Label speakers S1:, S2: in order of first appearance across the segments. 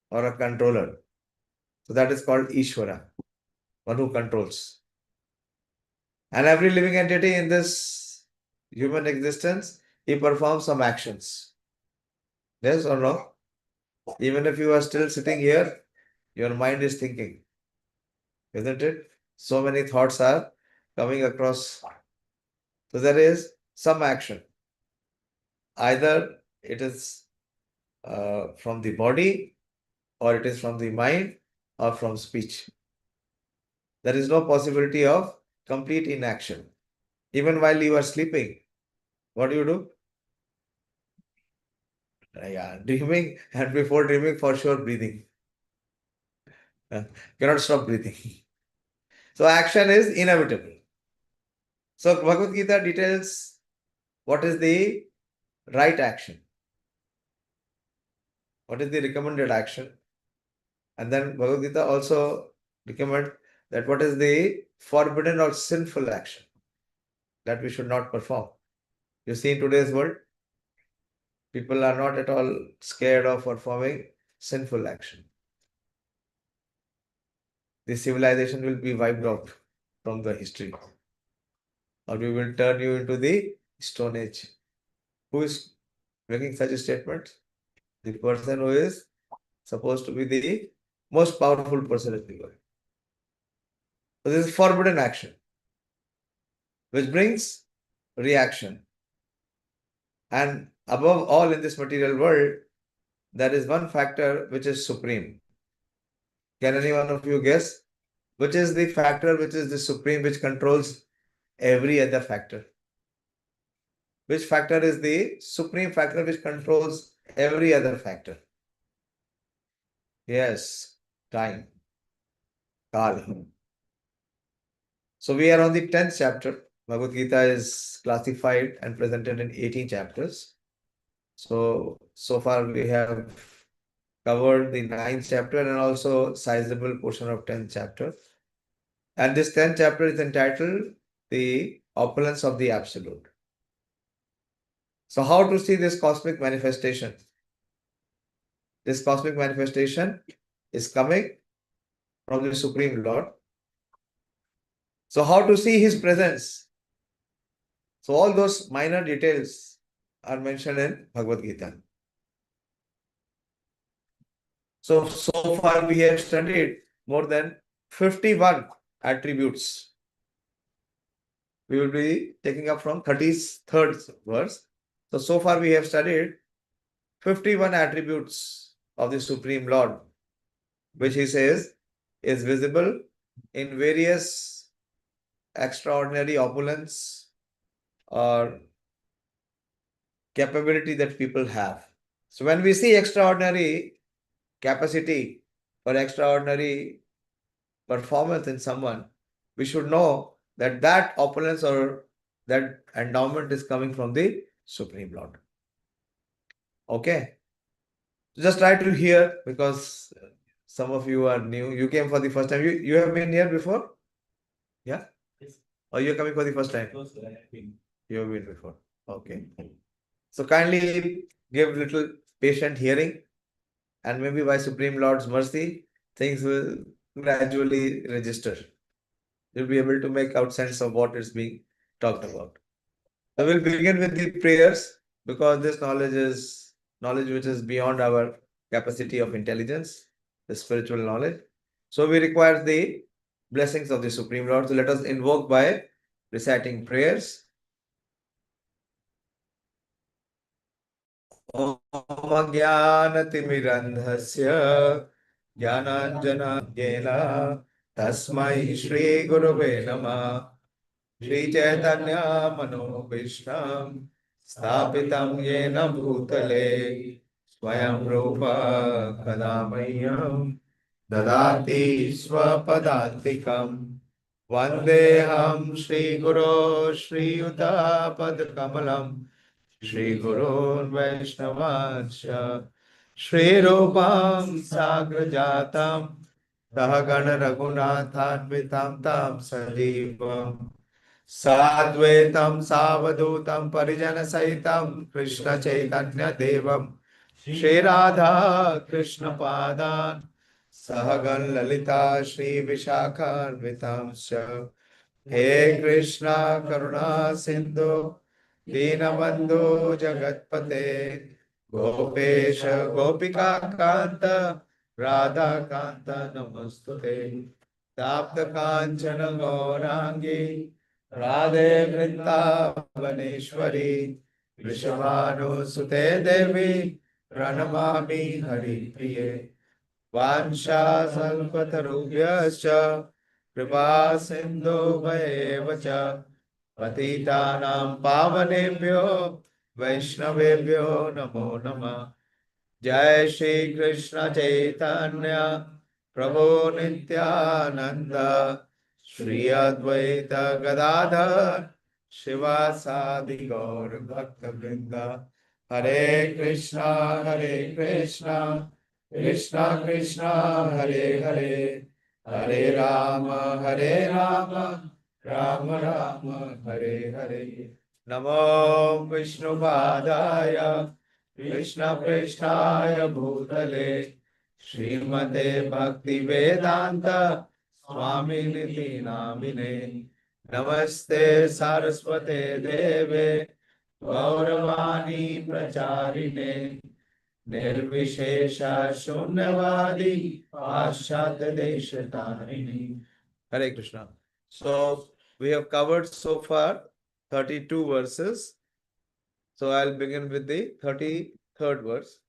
S1: or a controller. So that is called Ishvara, one who controls. And every living entity in this human existence, he performs some actions. Yes or no? Even if you are still sitting here, your mind is thinking, isn't it? So many thoughts are coming across. So there is some action. Either it is from the body, or it is from the mind, or from speech. There is no possibility of complete inaction. Even while you are sleeping, what do? Yeah, dreaming, and before dreaming, for sure, breathing. Uh, Cannot stop breathing. So action is inevitable. So Bhagavad Gita details what is the right action, what is the recommended action, and then Bhagavad Gita also recommend that what is the forbidden or sinful action that we should not perform. You see, in today's world, people are not at all scared of performing sinful action. The civilization will be wiped out from the history, or we will turn you into the Stone Age. Who is making such a statement? The person who is supposed to be the most powerful person in the world. So this is forbidden action, which brings reaction. And above all in this material world, there is one factor which is supreme. Can any one of you guess which is the factor which is the supreme, which controls every other factor? Which factor is the supreme factor which controls every other factor? Yes, time, Kal. So we are on the 10th chapter. Bhagavad Gita is classified and presented in 18 chapters. So far we have covered the 9th chapter and also sizable portion of 10th chapter. And this 10th chapter is entitled The Opulence of the Absolute. So how to see this cosmic manifestation? This cosmic manifestation is coming from the Supreme Lord. So how to see his presence? So all those minor details are mentioned in Bhagavad Gita. So far we have studied more than 51 attributes. We will be taking up from 33rd verse. So far we have studied 51 attributes of the Supreme Lord, which he says is visible in various extraordinary opulence or capability that people have. So when we see extraordinary capacity or extraordinary performance in someone, we should know that that opulence or that endowment is coming from the Supreme Lord. Okay. Just try to hear, because some of you are new. You came for the first time. You have been here before? Yeah? Yes. Or you're coming for the first time? No, sir, I have been. You have been before. Okay. So kindly give little patient hearing, and maybe by Supreme Lord's mercy, things will gradually register. You'll be able to make out sense of what is being talked about. I will begin with the prayers, because this knowledge is knowledge which is beyond our capacity of intelligence, the spiritual knowledge. So we require the blessings of the Supreme Lord. So let us invoke by reciting prayers. Om Jnanatimirandhasya Jnananjana Tasmai Shri Gurave Namah Shri Chaitanya Manobhishtam Sthapitam Yena Bhutale Swayam Rupa Kadamayyam Dadati Swapadantikam Vandeham Shri Guru Shri Yuta Pad Kamalam Shri Gurun Vaishnavansya Shri Rupam Sagrajatam Sahagana Raghunathanvitam Tam Sajivam Sadvaitam Savadutam Parijana Sahitam Krishna Chaitanya Devam Shri Radha Krishna Padan Sahagan Lalita Shri Vishakhan Vitamscha He Krishna Karuna Sindhu Dinabandhu Jagatpate Gopesha Gopika Kanta Radha Kanta Namostute Tapta Kanchana Gaurangi Radhe Vrindavaneshwari Vrishabhanu Devi Pranamami Hari Priye Vansha Salpatarubhyascha Kripa Sindhu Bhayevacha Patitanam Pavanebhyo Vaishnavebhyo Namo Namah Jai Shri Krishna Chaitanya Prabhu Nityananda Shri Advaita Gadadhar Shivasadi Gaur Bhakta Vrinda Hare Krishna Hare Krishna Krishna Krishna Hare Hare Hare Rama Hare Rama Rama Rama Hare Hare Namo Vishnu Padaya Krishna Preshthaya Bhutale Srimate Bhakti Vedanta Swami Niti Namine Namaste Saraswate Deve Gauravani Pracharine Nirvishesha Shunyavadi Paschat Deshatarine. Hare Krishna. So we have covered so far 32 verses. So I'll begin with the 33rd verse.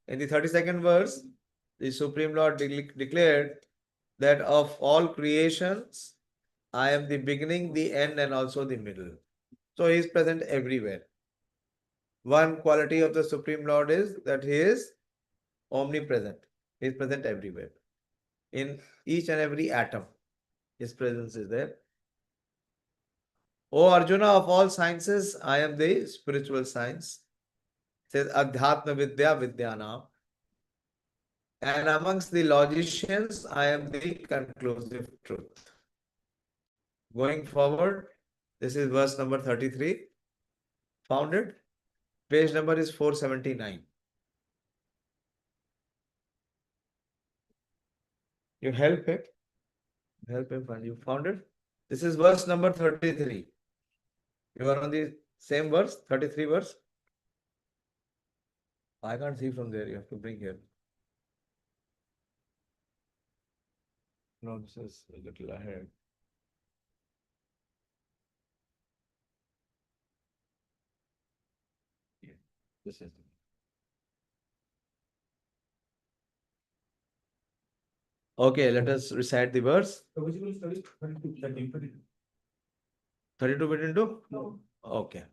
S1: In the 32nd verse, the Supreme Lord declared that of all creations, I am the beginning, the end, and also the middle. So he is present everywhere. One quality of the Supreme Lord is that he is omnipresent. He is present everywhere. In each and every atom, his presence is there. O Arjuna, of all sciences, I am the spiritual science. Says Adhyatma Vidya Vidyanam. And amongst the logicians, I am the conclusive truth. Going forward, this is verse number 33. Found it? Page number is 479. You help it. Help him find. You found it? This is verse number 33. You are on the same verse, 33 verse. I can't see from there. You have to bring here. No, this is a little ahead. Yeah, this is. Okay, let us recite the verse. 32 bit into? No. Okay.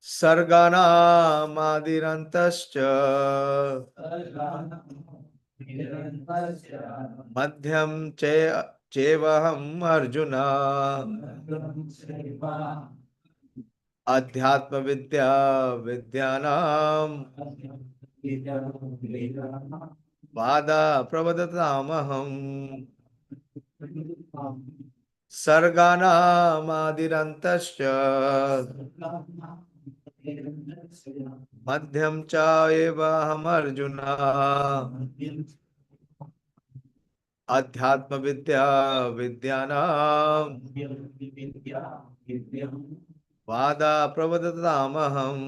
S1: Sarganamadirantashcha Madhyam Chevaham Arjuna Adhyatma Vidya Vidyanam Vada Pravadatamaham Sarganamadirantashcha Madhyam Chevaham Arjuna Adhyatma Vidya Vidyanam Vada Pravadatamaham.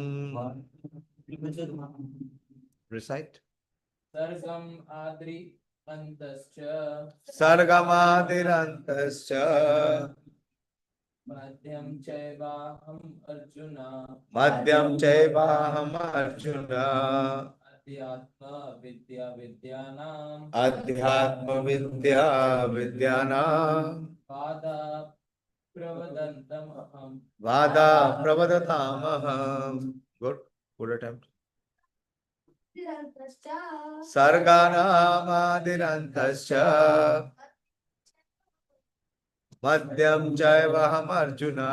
S1: Recite.
S2: Sargam Adri Antascha
S1: Sargamadirantashcha
S2: Madhyam Chaivaham Arjuna
S1: Madhyam Chaivaham Arjuna
S2: Adhyatma Vidya Vidyanam
S1: Adhyatma Vidya Vidyanam
S2: Vada Pravadantam Aham.
S1: Vada Pravadatamaham. Good. Good attempt. Sarganamadirantashcha Madhyam Chaivaham Arjuna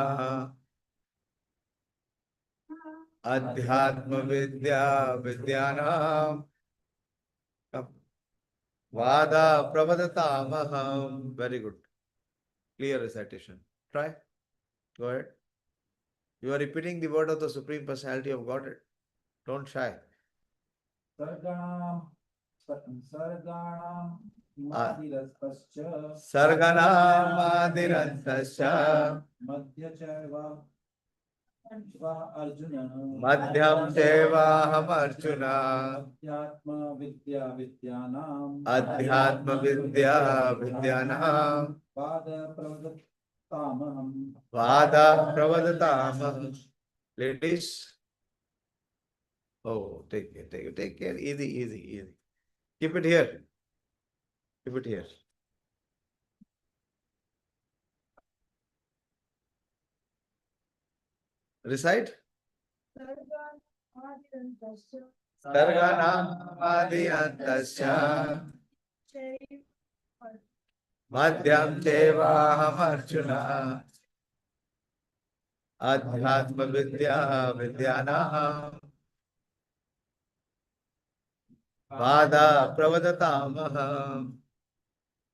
S1: Adhyatma Vidya Vidyanam Vada Pravadatamaham. Very good. Clear recitation. Try. Go ahead. You are repeating the word of the Supreme Personality of Godhead. Don't shy.
S3: Sarganam Madhiraspascha
S1: Sarganamadirandasya
S3: Madhyachaiva Arjuna
S1: Madhyam Devaham Arjuna
S3: Adhyatma Vidya Vidyanam
S1: Adhyatma Vidya Vidyanam
S3: Pada Pravadatamaham
S1: Vada Pravadatamam. Ladies, oh, take care. Easy. Keep it here. Keep it here. Recite. Sarganamadirandasya Madhyam Devaham Arjuna Adhyatma Vidya Vidyanam Vada Pravadatamaham.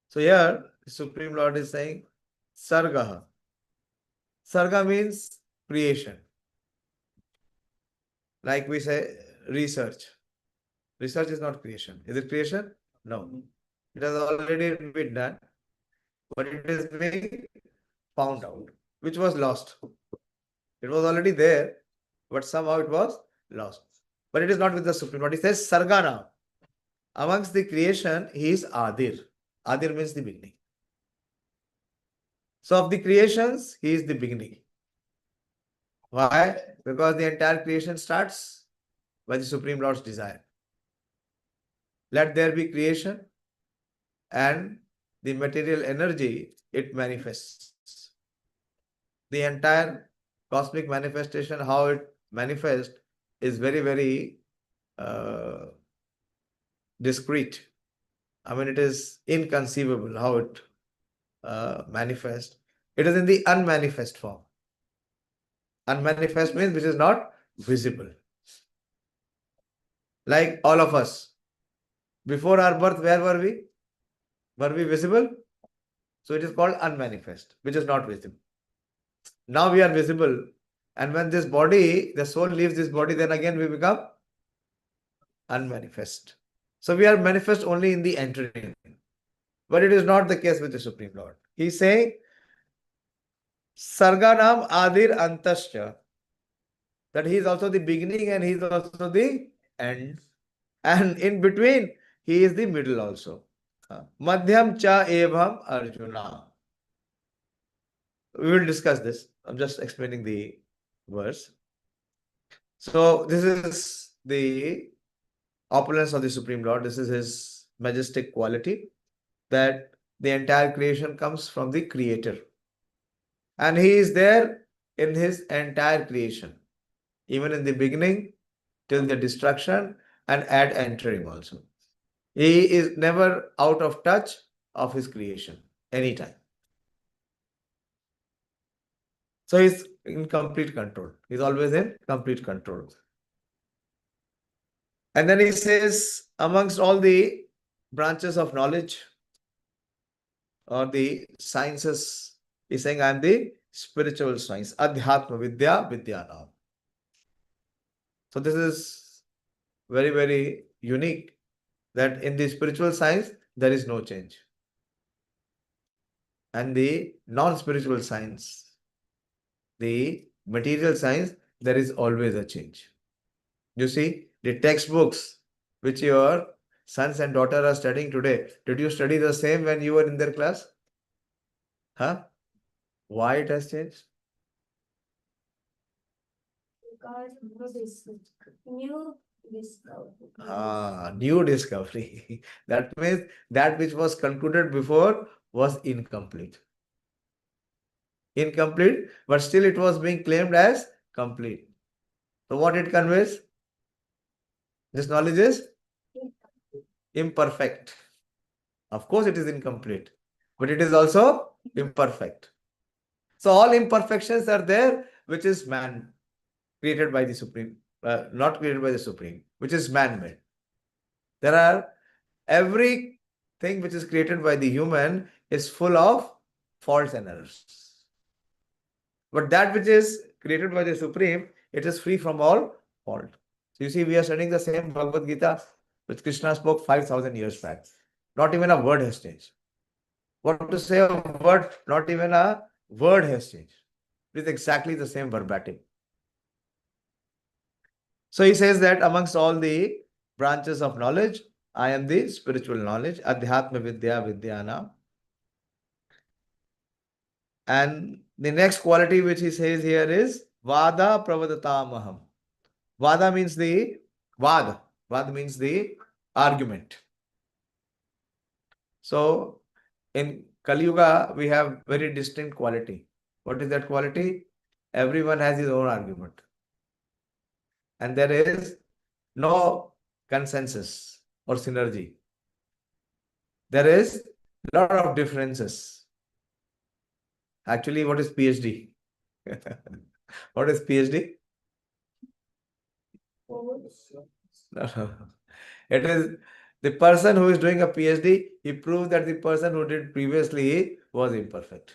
S1: So here, the Supreme Lord is saying Sarga. Sarga means creation. Like we say research. Research is not creation. Is it creation? No. It has already been done, but it is being found out, which was lost. It was already there, but somehow it was lost. But it is not with the Supreme Lord. It says Sargana. Amongst the creation, he is Adir. Adir means the beginning. So of the creations, he is the beginning. Why? Because the entire creation starts by the Supreme Lord's desire. Let there be creation, and the material energy, it manifests. The entire cosmic manifestation, how it manifests, is very discrete. I mean, it is inconceivable how it manifests. It is in the unmanifest form. Unmanifest means which is not visible. Like all of us. Before our birth, where were we? Were we visible? So it is called unmanifest, which is not visible. Now we are visible. And when this body, the soul leaves this body, then again we become unmanifest. So we are manifest only in the entering. But it is not the case with the Supreme Lord. He is saying, Sarganam Adir Antasya. That he is also the beginning and he is also the end. And in between, he is the middle also. Madhyam cha evam Arjuna. We will discuss this. I'm just explaining the verse. So this is the opulence of the Supreme Lord. This is his majestic quality, that the entire creation comes from the Creator. And he is there in his entire creation, even in the beginning, till the destruction, and at entering also. He is never out of touch of his creation, anytime. So he's in complete control. He's always in complete control. And then he says, amongst all the branches of knowledge or the sciences, he's saying, I am the spiritual science, Adhyatma Vidya Vidyanam. So this is very unique, that in the spiritual science, there is no change. And the non-spiritual science, the material science, there is always a change. You see, the textbooks which your sons and daughter are studying today, did you study the same when you were in their class? Huh? Why it has changed?
S4: Because new discovery.
S1: New discovery. That means that which was concluded before was incomplete. Incomplete, but still it was being claimed as complete. So what it conveys? This knowledge is imperfect. Of course, it is incomplete, but it is also imperfect. So all imperfections are there, which is man created by the Supreme, not created by the Supreme, which is man-made. There are everything which is created by the human is full of faults and errors. But that which is created by the Supreme, it is free from all fault. You see, we are studying the same Bhagavad Gita which Krishna spoke 5,000 years back. Not even a word has changed. What to say a word? Not even a word has changed. It is exactly the same verbatim. So he says that amongst all the branches of knowledge, I am the spiritual knowledge, Adhyatma Vidya Vidyanam. And the next quality which he says here is Vada Pravadatamaham. Vada means the Vada. Vada means the argument. So in Kali Yuga, we have very distinct quality. What is that quality? Everyone has his own argument. And there is no consensus or synergy. There is a lot of differences. Actually, what is PhD? What is PhD? It is the person who is doing a PhD, he proved that the person who did previously was imperfect.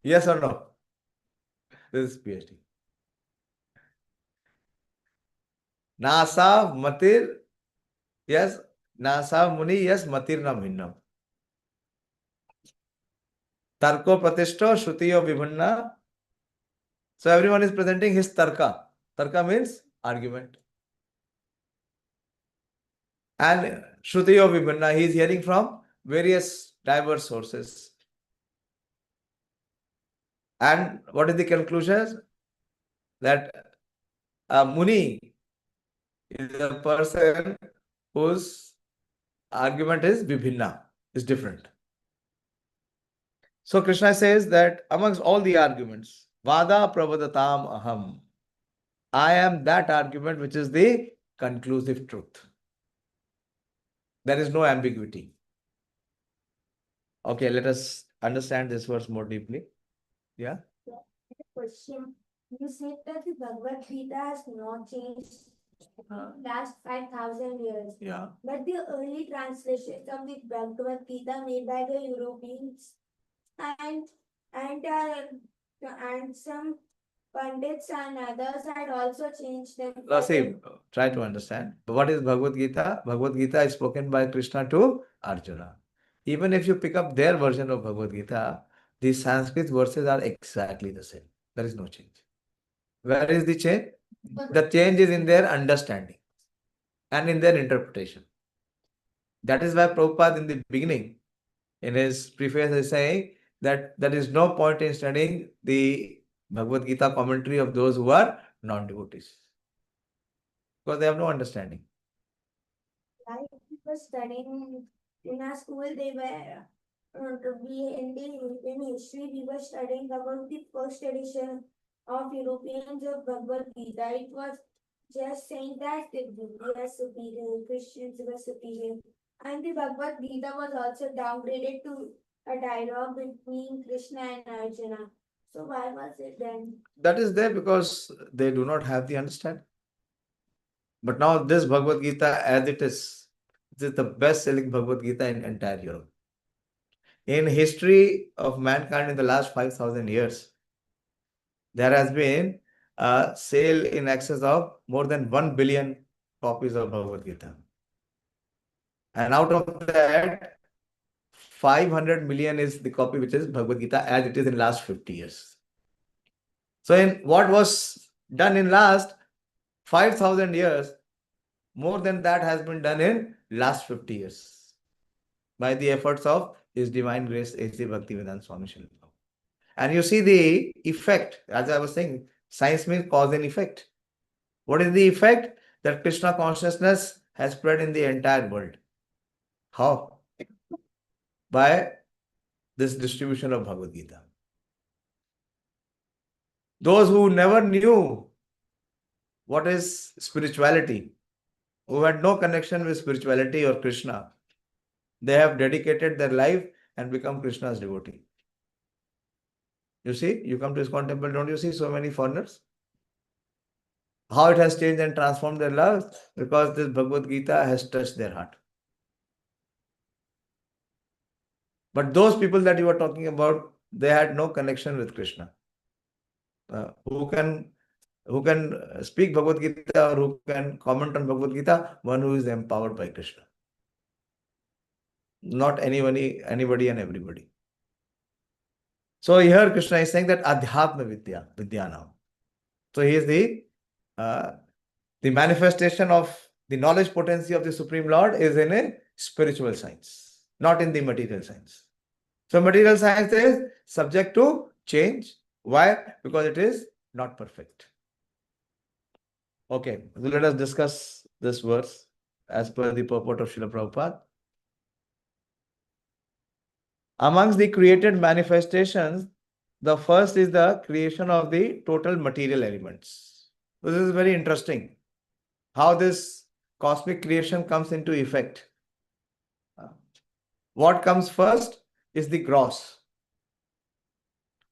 S1: Yes or no? This is PhD. Nasa matir, yes, Nasa muni, yes, matir na bhinnam. Tarko pratishto shrutiyo vibhanna. So everyone is presenting his tarka. Tarka means argument. And Shrutiyo Vibhanna, he is hearing from various diverse sources. And what is the conclusion? That a Muni is a person whose argument is Vibhinna, is different. So Krishna says that amongst all the arguments, Vada Pravadatam Aham, I am that argument which is the conclusive truth. There is no ambiguity. Okay, let us understand this verse more deeply. Yeah.
S4: Question. You said that the Bhagavad Gita has not changed last 5,000 years.
S1: Yeah.
S4: But the early translations of the Bhagavad Gita made by the Europeans and some pundits and others had also changed them.
S1: See, try to understand. What is Bhagavad Gita? Bhagavad Gita is spoken by Krishna to Arjuna. Even if you pick up their version of Bhagavad Gita, the Sanskrit verses are exactly the same. There is no change. Where is the change? The change is in their understanding and in their interpretation. That is why Prabhupada in the beginning, in his preface, is saying that there is no point in studying the Bhagavad Gita commentary of those who are non-devotees. Because they have no understanding.
S4: Like we were studying in our school, they were in history, we were studying about the first edition of Europeans of Bhagavad Gita. It was just saying that the Buddhists are superior, Christians were superior. And the Bhagavad Gita was also downgraded to a dialogue between Krishna and Arjuna. So why was it then?
S1: That is there because they do not have the understanding. But now this Bhagavad Gita as it is the best-selling Bhagavad Gita in entire Europe. In history of mankind in the last 5,000 years, there has been a sale in excess of more than 1 billion copies of Bhagavad Gita. And out of that, 500 million is the copy which is Bhagavad Gita as it is in last 50 years. So in what was done in last 5,000 years, more than that has been done in last 50 years by the efforts of His Divine Grace A.C. Bhaktivedanta Swami Srila Prabhupada. And you see the effect, as I was saying, science means cause and effect. What is the effect? That Krishna consciousness has spread in the entire world. How? By this distribution of Bhagavad Gita. Those who never knew what is spirituality, who had no connection with spirituality or Krishna, they have dedicated their life and become Krishna's devotee. You see, you come to ISKCON temple, don't you see so many foreigners? How it has changed and transformed their lives? Because this Bhagavad Gita has touched their heart. But those people that you are talking about, they had no connection with Krishna. Who can who can speak Bhagavad Gita or who can comment on Bhagavad Gita? One who is empowered by Krishna. Not anybody and everybody. So here Krishna is saying that Adhyatma Vidya now. So he is the manifestation of the knowledge potency of the Supreme Lord is in a spiritual science, not in the material science. So material science is subject to change. Why? Because it is not perfect. Okay, so let us discuss this verse as per the purport of Srila Prabhupada. Amongst the created manifestations, the first is the creation of the total material elements. So this is very interesting. How this cosmic creation comes into effect. What comes first is the gross.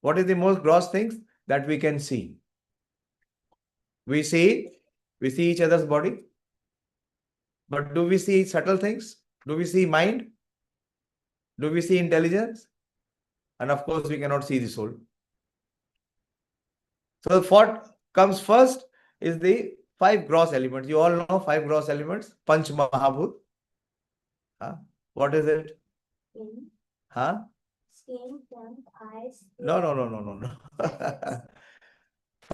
S1: What is the most gross things that we can see? We see each other's body. But do we see subtle things? Do we see mind? Do we see intelligence? And of course, we cannot see the soul. So what comes first is the 5 gross elements. You all know 5 gross elements. Panch Mahabhut. What is it?
S4: Skin,
S1: Huh?
S4: skin, tongue, eyes.
S1: No.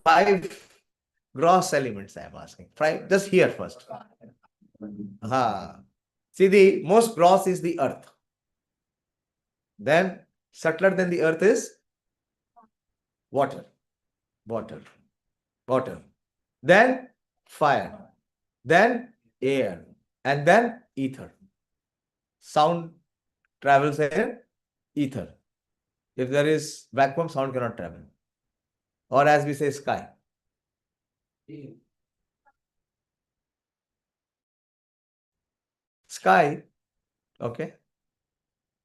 S1: 5 gross elements I am asking. Just here first. See, the most gross is the earth. Then subtler than the earth is water. Then fire. Then air. And then ether. Sound travels in ether. If there is vacuum, sound cannot travel. Or as we say, sky. Sky, okay.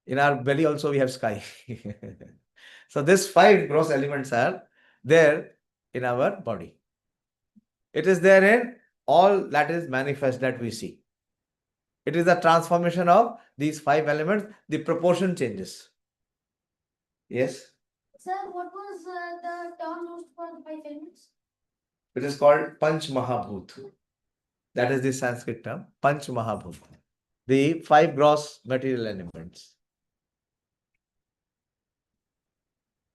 S1: In our belly also we have sky. So these 5 gross elements are there in our body. It is there in all that is manifest that we see. It is the transformation of these 5 elements. The proportion changes. Yes.
S4: Sir, what was the term used for the 5 elements?
S1: It is called Panch Mahabhut. That is the Sanskrit term, Panch Mahabhut. The 5 gross material elements.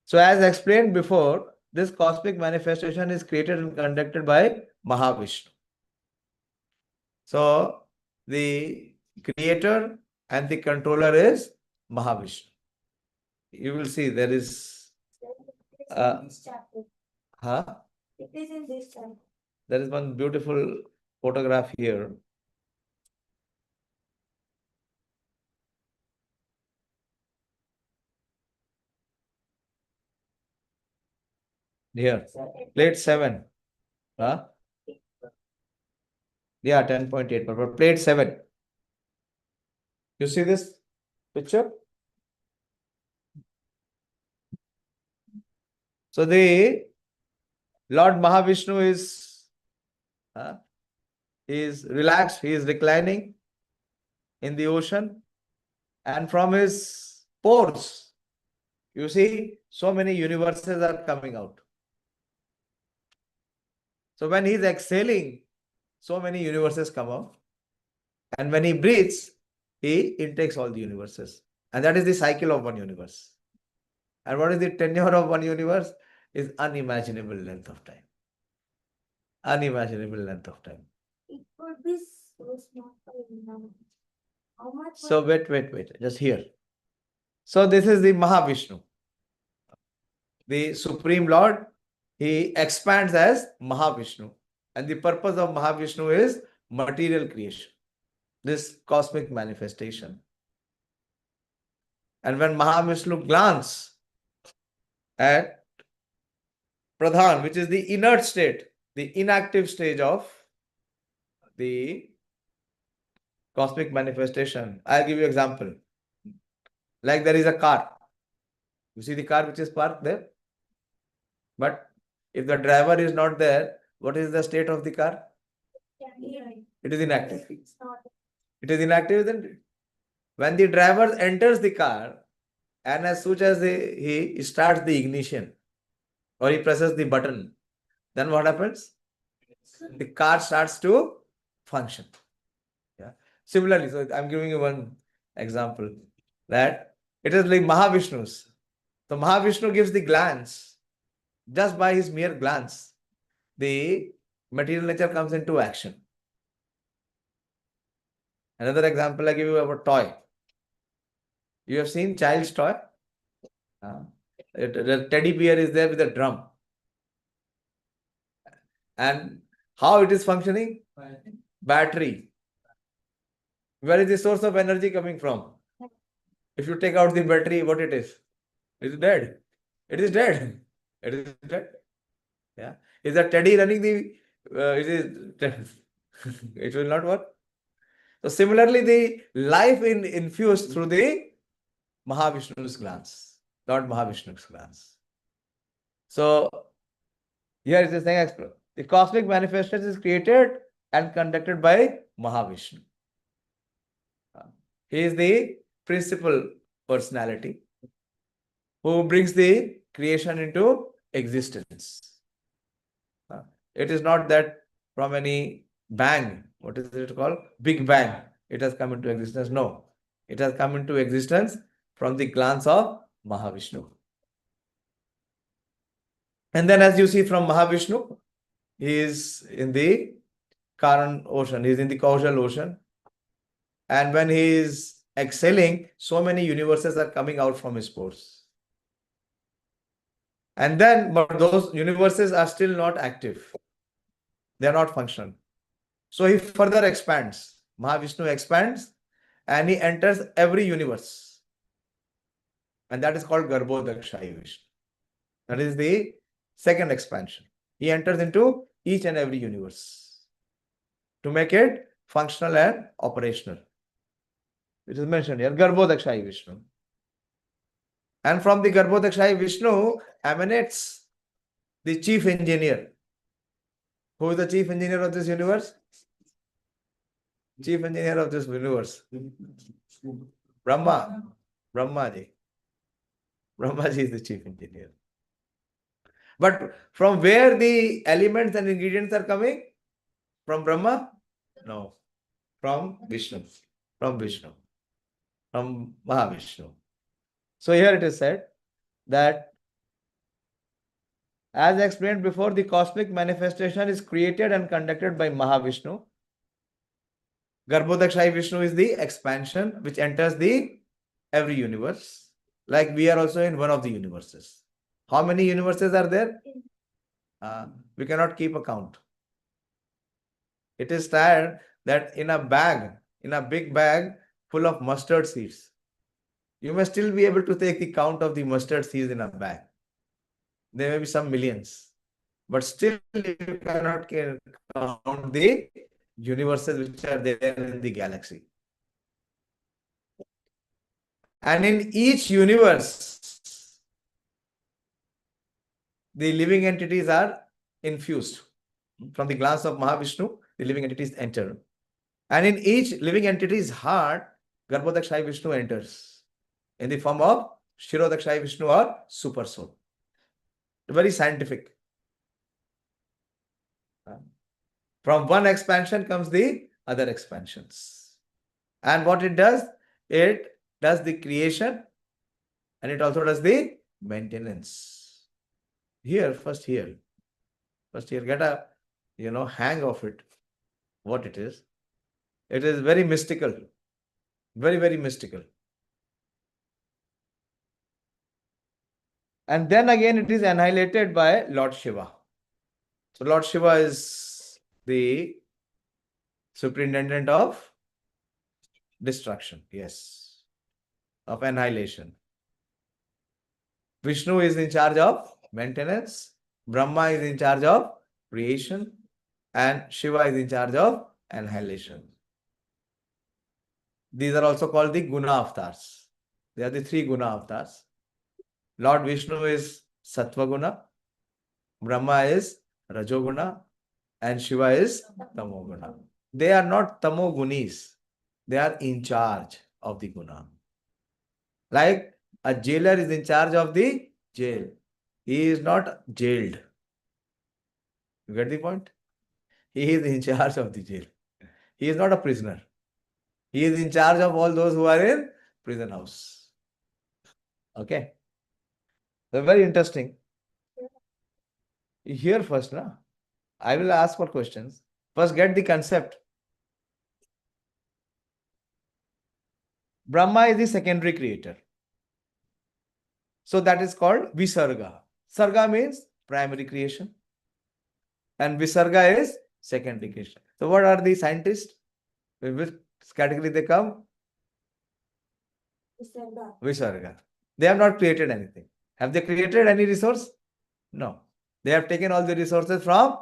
S1: So as explained before, this cosmic manifestation is created and conducted by Mahavishnu. So the creator and the controller is Mahavishnu. You will see there is
S4: This chapter.
S1: huh?
S4: It is in this chapter.
S1: There is one beautiful photograph here. Here, plate 7. Huh? Yeah, 10.8, but plate 7. You see this picture? So the Lord Mahavishnu is relaxed, he is reclining in the ocean, and from his pores, you see, so many universes are coming out. So when he is exhaling, so many universes come out. And when he breathes, he intakes all the universes. And that is the cycle of one universe. And what is the tenure of one universe? Is unimaginable length of time. Unimaginable length of time.
S4: It could be so small for you now. How much?
S1: So wait, just here. So this is the Mahavishnu. The Supreme Lord, he expands as Mahavishnu. And the purpose of Mahavishnu is material creation. This cosmic manifestation. And when Mahavishnu glance at Pradhan, which is the inert state, the inactive stage of the cosmic manifestation. I'll give you an example. Like there is a car. You see the car which is parked there? But if the driver is not there, what is the state of the car? It is inactive.
S4: It's not.
S1: It is inactive, isn't it? When the driver enters the car, and as soon as he starts the ignition, or he presses the button, then what happens? The car starts to function. Yeah. Similarly, so I'm giving you one example that it is like Mahavishnu's. So Mahavishnu gives the glance. Just by his mere glance, the material nature comes into action. Another example I give you about toy. You have seen child's toy? The teddy bear is there with a drum. And how it is functioning? Battery. Where is the source of energy coming from? If you take out the battery, what it is? It is dead. It is dead. It is dead. Yeah. Is that teddy running the? It is. It will not work. So similarly, the life infused through the Mahavishnu's glance, Lord Mahavishnu's glance. So here is the thing. The cosmic manifestation is created and conducted by Mahavishnu. He is the principal personality who brings the creation into existence. It is not that from any bang, what is it called? Big bang, it has come into existence. No, it has come into existence from the glance of Mahavishnu. And then as you see from Mahavishnu, he is in the Karan ocean, he is in the causal ocean. And when he is exhaling, so many universes are coming out from his pores. And then, but those universes are still not active. They are not functional. So he further expands. Mahavishnu expands and he enters every universe. And that is called Garbhodakshai Vishnu. That is the second expansion. He enters into each and every universe to make it functional and operational. It is mentioned here, Garbhodakshai Vishnu. And from the Garbhodakshai Vishnu emanates the chief engineer. Who is the chief engineer of this universe? Chief engineer of this universe. Brahma. Brahmaji. Brahmaji is the chief engineer. But from where the elements and ingredients are coming? From Brahma? No. From Vishnu. From Vishnu. From Mahavishnu. So here it is said that as explained before, the cosmic manifestation is created and conducted by Mahavishnu. Garbhodakshai Vishnu is the expansion which enters the every universe. Like we are also in one of the universes. How many universes are there? We cannot keep a count. It is said that in a bag, in a big bag full of mustard seeds, you may still be able to take the count of the mustard seeds in a bag. There may be some millions, but still you cannot count the universes which are there in the galaxy. And in each universe, the living entities are infused. From the glance of Mahavishnu, the living entities enter. And in each living entity's heart, Garbhodakshai Vishnu enters in the form of Shirodakshai Vishnu or Super Soul. Very scientific. From one expansion comes the other expansions. And what it does the creation and it also does the maintenance. First here, get a hang of it, what it is. It is very mystical, very, very mystical. And then again, it is annihilated by Lord Shiva. So Lord Shiva is the superintendent of destruction, yes, of annihilation. Vishnu is in charge of maintenance, Brahma is in charge of creation, and Shiva is in charge of annihilation. These are also called the Guna avatars. They are the three Guna avatars. Lord Vishnu is Sattva Guna, Brahma is Rajoguna, and Shiva is Tamoguna. They are not Tamogunis. They are in charge of the Guna. Like a jailer is in charge of the jail. He is not jailed. You get the point? He is in charge of the jail. He is not a prisoner. He is in charge of all those who are in prison house. Okay. So very interesting. Here first, na? I will ask for questions. First, get the concept. Brahma is the secondary creator. So that is called Visarga. Sarga means primary creation. And Visarga is secondary creation. So what are the scientists? In which category they come?
S4: Visarga.
S1: Visarga. They have not created anything. Have they created any resource? No. They have taken all the resources from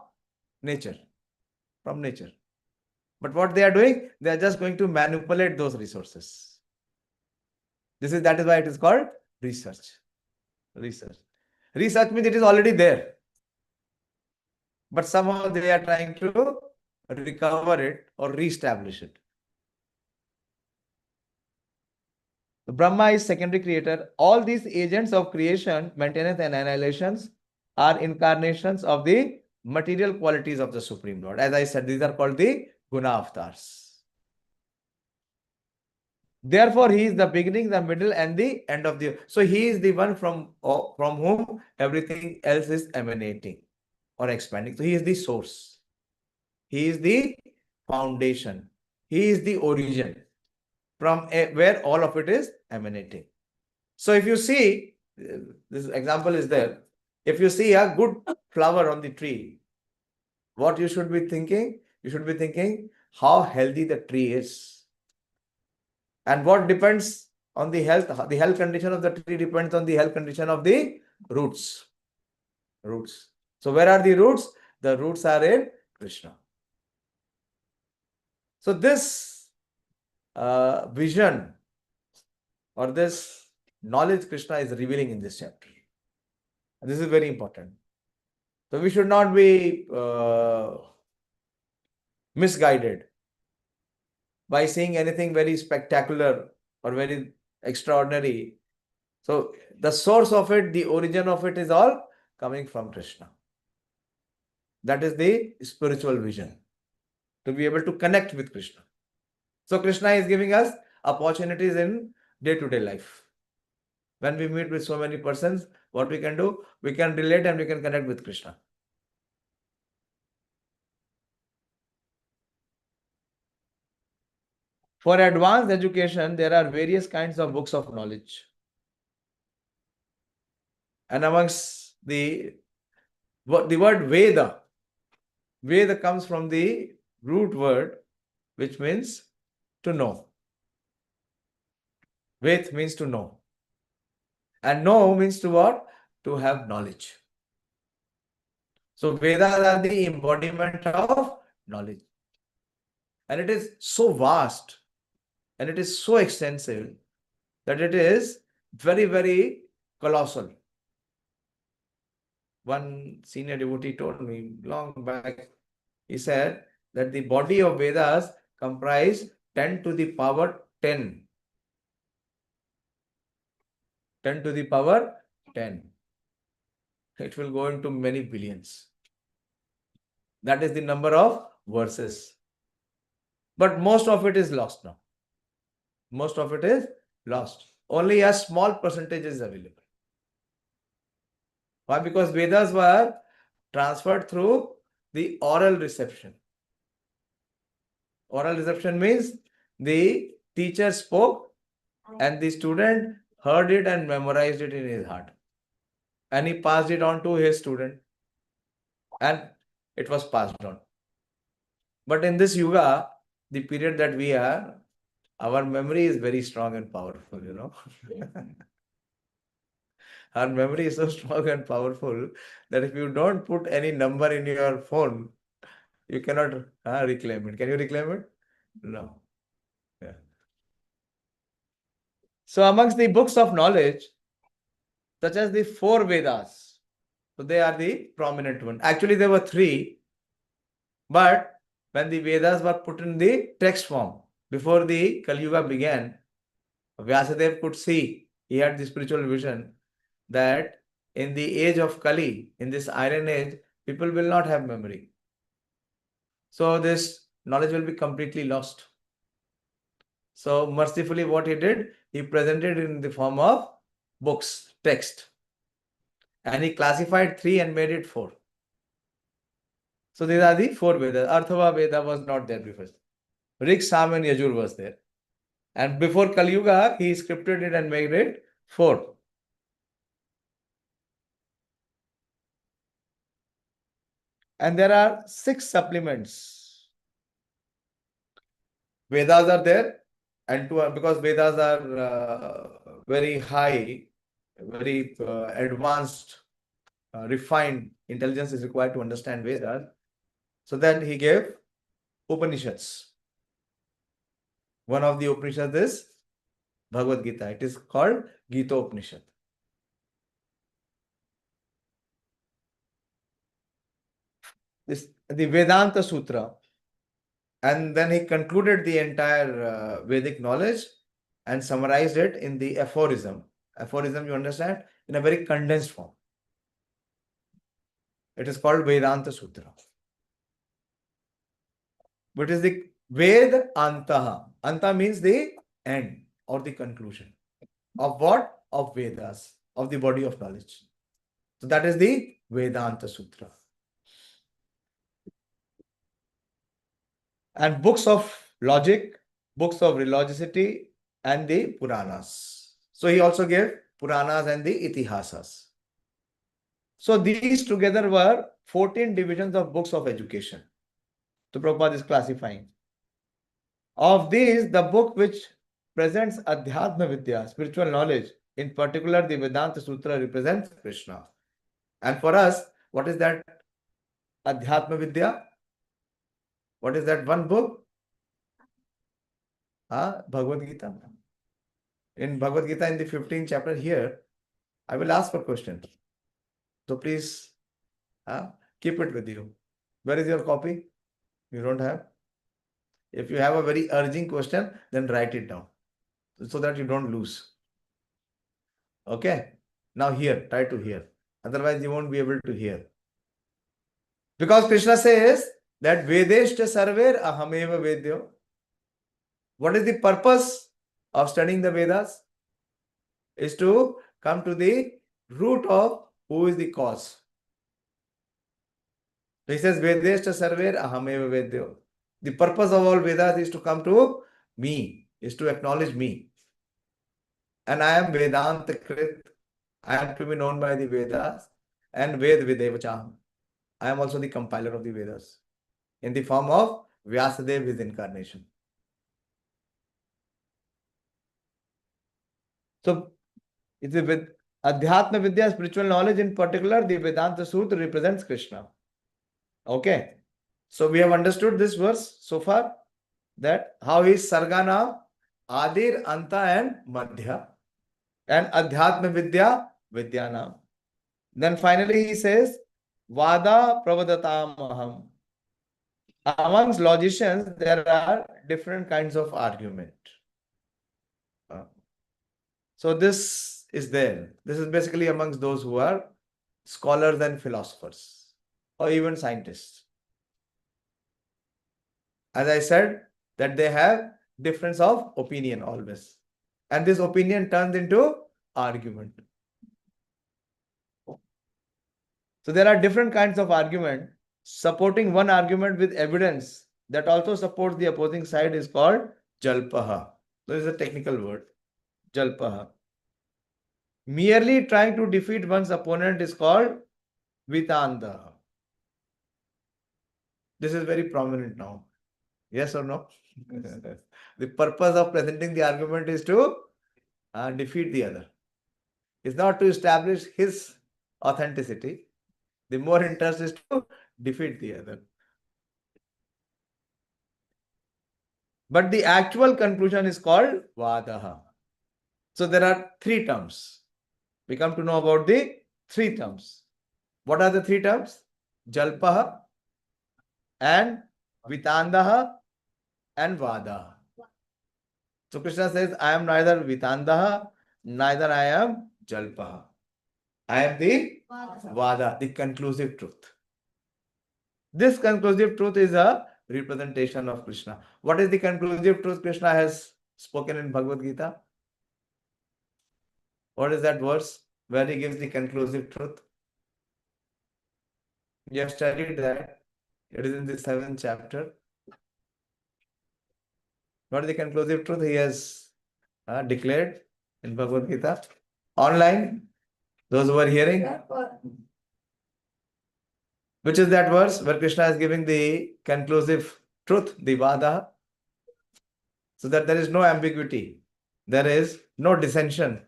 S1: nature. From nature. But what they are doing? They are just going to manipulate those resources. That is why it is called research. Research. Research means it is already there. But somehow they are trying to recover it or re-establish it. The Brahma is secondary creator. All these agents of creation, maintenance and annihilations are incarnations of the material qualities of the Supreme Lord. As I said, these are called the Guna avatars. Therefore, he is the beginning, the middle, and the end of the. So he is the one from whom everything else is emanating or expanding. So he is the source. He is the foundation. He is the origin from where all of it is emanating. So if you see, this example is there. If you see a good flower on the tree, what you should be thinking? You should be thinking how healthy the tree is. And what depends on the health condition of the tree depends on the health condition of the roots. Roots. So where are the roots? The roots are in Krishna. So this vision or this knowledge Krishna is revealing in this chapter. This is very important. So we should not be misguided by seeing anything very spectacular or very extraordinary. So the source of it, the origin of it is all coming from Krishna. That is the spiritual vision, to be able to connect with Krishna. So Krishna is giving us opportunities in day-to-day life. When we meet with so many persons, what we can do? We can relate and we can connect with Krishna. For advanced education, there are various kinds of books of knowledge. And amongst the word Veda, Veda comes from the root word, which means to know. Ved means to know. And know means to what? To have knowledge. So Vedas are the embodiment of knowledge. And it is so vast and it is so extensive that it is very, very colossal. One senior devotee told me long back, he said that the body of Vedas comprise 10 to the power 10. 10 to the power 10. It will go into many billions. That is the number of verses. But most of it is lost now. Most of it is lost. Only a small percentage is available. Why? Because Vedas were transferred through the oral reception. Oral reception means the teacher spoke and the student heard it and memorized it in his heart. And he passed it on to his student. And it was passed on. But in this yuga, the period that we are, our memory is very strong and powerful, you know. Our memory is so strong and powerful that if you don't put any number in your phone, you cannot reclaim it. Can you reclaim it? No. Yeah. So amongst the books of knowledge, such as the 4 Vedas, so they are the prominent one. Actually, there were 3, but when the Vedas were put in the text form, before the Kali Yuga began, Vyasadeva could see, he had the spiritual vision that in the age of Kali, in this iron age, people will not have memory. So this knowledge will be completely lost. So mercifully, what he did, he presented it in the form of books, text. And he classified 3 and made it 4. So these are the 4 Vedas. Arthava Veda was not there before. Rig, Sam and Yajur was there. And before Kali Yuga, he scripted it and made it 4. And there are 6 supplements. Vedas are there, and because Vedas are very high, very advanced, refined intelligence is required to understand Vedas. So then he gave Upanishads. One of the Upanishads is Bhagavad Gita. It is called Gita Upanishad. The Vedanta Sutra. And then he concluded the entire Vedic knowledge and summarized it in the aphorism. Aphorism, you understand, in a very condensed form. It is called Vedanta Sutra. What is the Ved Antaha? Anta means the end or the conclusion. Of what? Of Vedas, of the body of knowledge. So that is the Vedanta Sutra. And books of logic, books of religiosity, and the Puranas. So he also gave Puranas and the Itihasas. So these together were 14 divisions of books of education. So Prabhupada is classifying. Of these, the book which presents Adhyatma Vidya, spiritual knowledge, in particular the Vedanta Sutra, represents Krishna. And for us, what is that Adhyatma Vidya? What is that one book? Bhagavad Gita. In Bhagavad Gita, in the 15th chapter here, I will ask for questions. So please keep it with you. Where is your copy? You don't have? If you have a very urgent question, then write it down so that you don't lose. Okay? Now here, try to hear. Otherwise, you won't be able to hear. Because Krishna says that Vedeshta Sarver Ahameva Vedyo. What is the purpose of studying the Vedas? Is to come to the root of who is the cause. So he says Vedeshta Sarver Ahameva Vedyo. The purpose of all Vedas is to come to me, is to acknowledge me. And I am Vedanta Krit. I am to be known by the Vedas and Ved Videvacham. I am also the compiler of the Vedas in the form of Vyasadeva, his incarnation. So, it's with Adhyatma Vidya, spiritual knowledge, in particular, the Vedanta Sutra represents Krishna. Okay. So, we have understood this verse so far, that how is Sargana, Adir, Anta and Madhya, and Adhyatma Vidya, Vidyanam. Then finally he says, Vada Pravadatam Aham. Amongst logicians, there are different kinds of argument. So this is there. This is basically amongst those who are scholars and philosophers, or even scientists. As I said, that they have difference of opinion always. And this opinion turns into argument. So there are different kinds of argument. Supporting one argument with evidence that also supports the opposing side is called Jalpaha. This is a technical word. Jalpaha. Merely trying to defeat one's opponent is called Vitanda. This is very prominent now. Yes or no? The purpose of presenting the argument is to defeat the other. It's not to establish his authenticity. The more interest is to defeat the other. But the actual conclusion is called Vadaha. So there are 3 terms. We come to know about the 3 terms. What are the 3 terms? Jalpaha and Vitandaha and Vadaha. So Krishna says, I am neither Vitandaha, neither I am Jalpaha. I am the Vada, the conclusive truth. This conclusive truth is a representation of Krishna. What is the conclusive truth Krishna has spoken in Bhagavad Gita? What is that verse where he gives the conclusive truth? You have studied that. It is in the 7th chapter. What is the conclusive truth he has declared in Bhagavad Gita? Online, those who are hearing, which is that verse where Krishna is giving the conclusive truth, the Vada, so that there is no ambiguity, there is no dissension.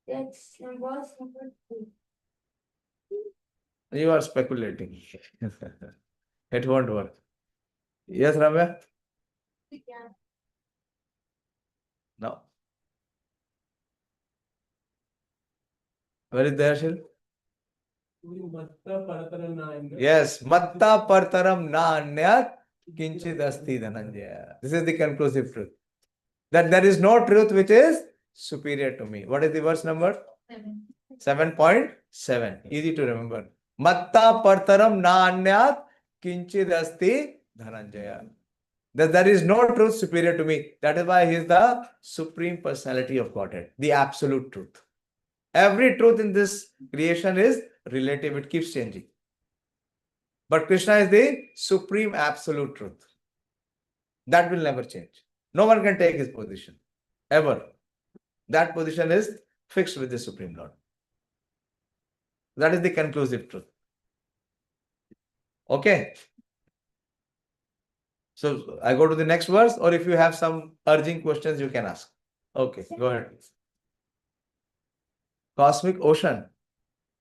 S4: That's verse number 2.
S1: You are speculating. It won't work. Yes, Ramya?
S4: Yeah.
S1: No. Where is Dayashil? Yes, Matta Partaram Na Anyat Kinchit Asti Dhananjaya. This is the conclusive truth. That there is no truth which is superior to me. What is the verse number? 7.7. Easy to remember. Matta Partaram Na Anyat Kinchit Asti Dhananjaya. That there is no truth superior to me. That is why he is the Supreme Personality of Godhead, the absolute truth. Every truth in this creation is relative, it keeps changing. But Krishna is the supreme absolute truth. That will never change. No one can take his position, ever. That position is fixed with the Supreme Lord. That is the conclusive truth. Okay. So I go to the next verse, or if you have some urging questions, you can ask. Okay, go ahead. Cosmic ocean.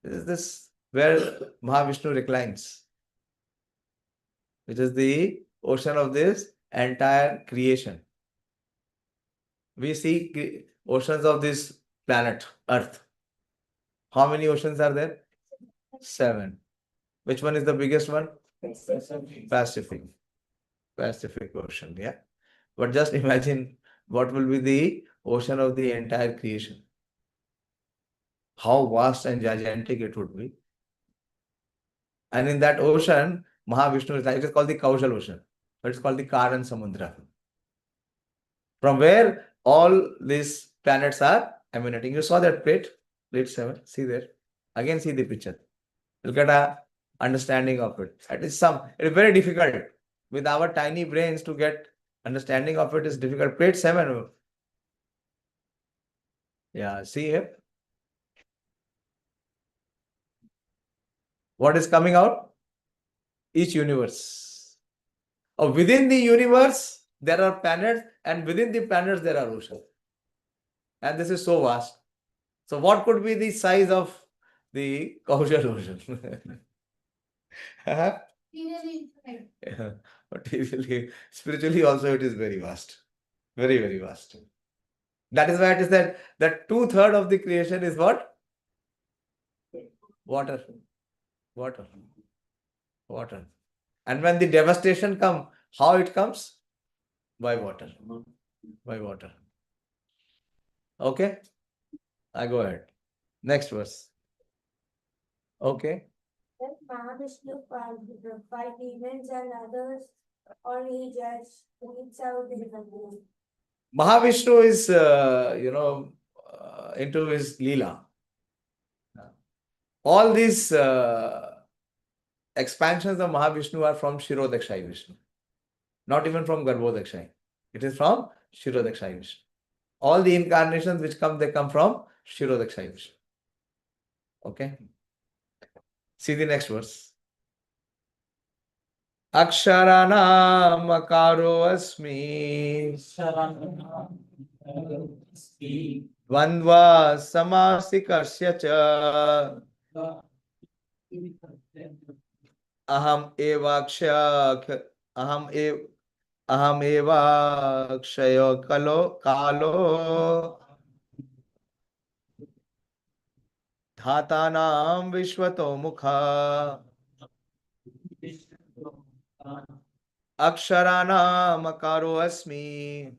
S1: Is this where Mahavishnu reclines? Which is the ocean of this entire creation. We see oceans of this planet, Earth. How many oceans are there? 7. Which one is the biggest one? Pacific. Pacific Ocean, yeah. But just imagine what will be the ocean of the entire creation. How vast and gigantic it would be. And in that ocean, Mahavishnu is like, it is called the Kaushal Ocean. But it's called the Karan Samudra. From where all these planets are emanating. You saw that plate 7. See there. Again, see the picture. You'll get a understanding of it. It is very difficult. With our tiny brains to get understanding of it is difficult. Plate 7. Yeah, see here. What is coming out? Each universe. Within the universe, there are planets, and within the planets, there are oceans. And this is so vast. So, what could be the size of the Kaushal Ocean? Yeah. But spiritually also it is very vast. Very, very vast. That is why it is that 2/3 of the creation is what? Water. Water. Water. And when the devastation comes, how it comes? By water. By water. Okay? I go ahead. Next verse. Okay.
S4: Then Mahavishnu fight demons and others, or he just reads out in the moon.
S1: Mahavishnu is, into his Leela. All these expansions of Mahavishnu are from Shirodakshai Vishnu. Not even from Garbhodakshai. It is from Shirodakshai Vishnu. All the incarnations which come, they come from Shirodakshai Vishnu. Okay. See the next verse. Aksharanam akaro asmi Dvandva samasikasya cha aham evakshayo kalo Dhatanam Vishwato Mukha Aksharanam Akaro Asmi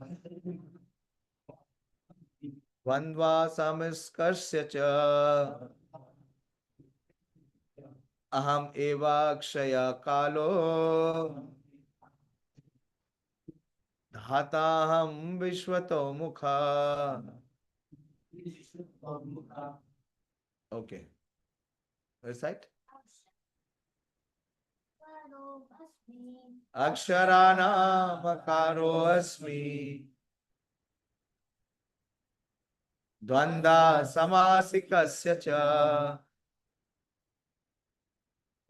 S1: Vandva Samiskarsya Cha aham eva akshaya kalo dhataham vishvato mukha. Okay. Recite. Aksharanam akaro asmi. Dvanda samasikasya cha.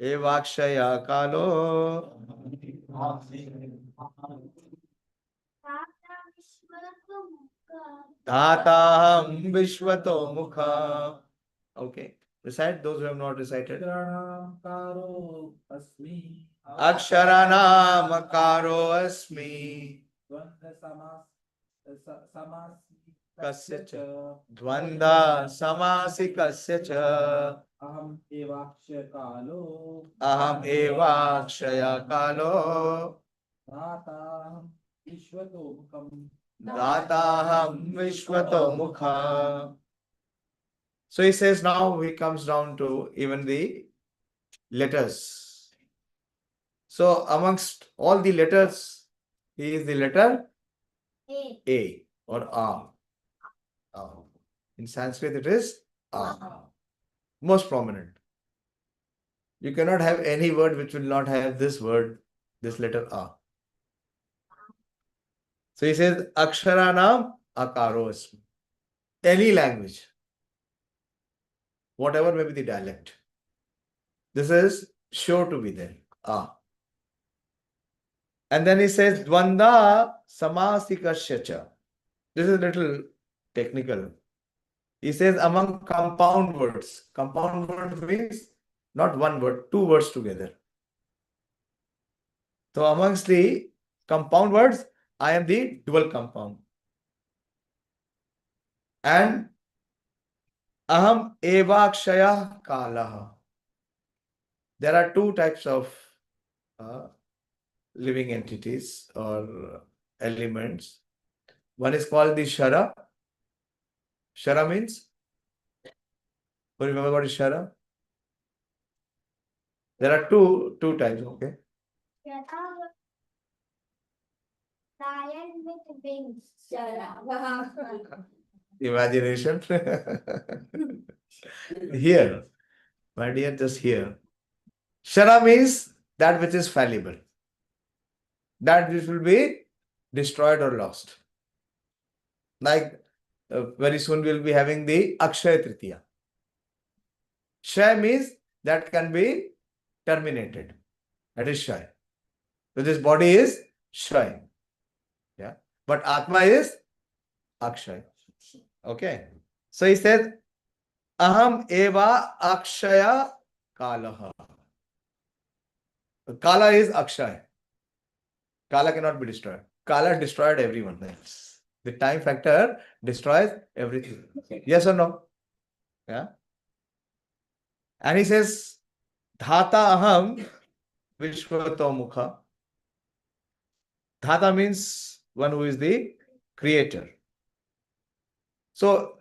S1: Evakshaya kalo. Dhataham vishvato mukha. Okay. Recite those who have not recited.
S3: Karo asmi.
S1: Aksharanam akaro asmi.
S3: Dvanda samas
S1: Kasya cha.
S3: cha.
S1: Dvanda samasikasya cha.
S3: Aham evaksha kalo.
S1: Aham evakshaya kalo.
S3: Dhataham vishvato mukham.
S1: Dataham vishvato mukha. So he says now he comes down to even the letters. So amongst all the letters, he is the letter A or A. In Sanskrit it is A. Most prominent. You cannot have any word which will not have this word, this letter A. So he says Aksharanam Akaro Asmi. Any language, whatever may be the dialect, this is sure to be there. Ah. And then he says Dvanda Samasikasya. This is a little technical. He says among compound words. Compound word means not one word, two words together. So amongst the compound words, I am the dual compound. And Aham Evakshaya Kalaha. There are two types of living entities or elements. One is called the Shara. Shara means, who remember what is Shara? There are two types, okay?
S4: Lion with wings.
S1: Imagination. Here, my dear, just here. Shara means that which is fallible. That which will be destroyed or lost. Like very soon we will be having the Akshaya Tritiya. Shay means that can be terminated. That is Shay. So this body is Shay. Yeah. But Atma is Akshay. Okay. So he says, Aham eva Akshaya Kalaha. Kala is Akshay. Kala cannot be destroyed. Kala destroyed everyone else. The time factor destroys everything. Yes or no? Yeah. And he says, Dhata aham vishvato mukha. Dhata means one who is the creator. So,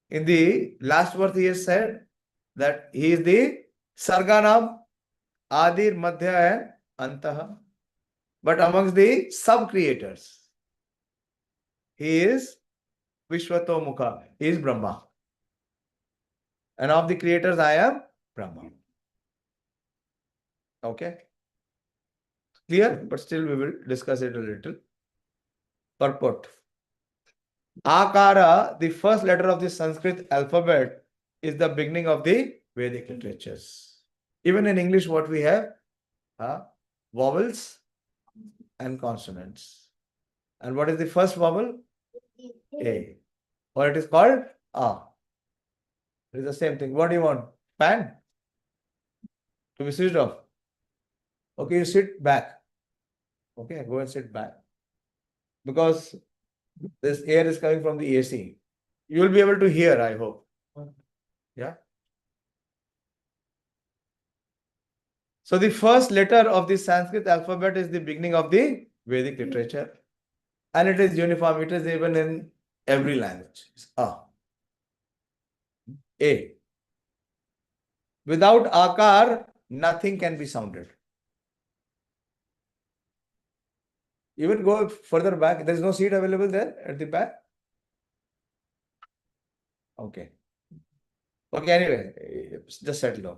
S1: in the last verse he has said that he is the Sarganam, Adir, Madhya and Antaha. But amongst the sub-creators, he is Vishvato Mukha. He is Brahma. And of the creators, I am Brahma. Okay? Clear? But still we will discuss it a little. Purport. Akara, the first letter of the Sanskrit alphabet, is the beginning of the Vedic literatures. Even in English, what we have? Vowels and consonants. And what is the first vowel? A. Or it is called A. It is the same thing. What do you want? Fan? To be switched off. Okay, you sit back. Okay, go and sit back. Because this air is coming from the AC. You will be able to hear, I hope. Yeah. So the first letter of the Sanskrit alphabet is the beginning of the Vedic literature. And it is uniform. It is even in every language. It's A. Without Akar, nothing can be sounded. Even go further back, there is no seat available there at the back. Okay. Okay, anyway, just settle down.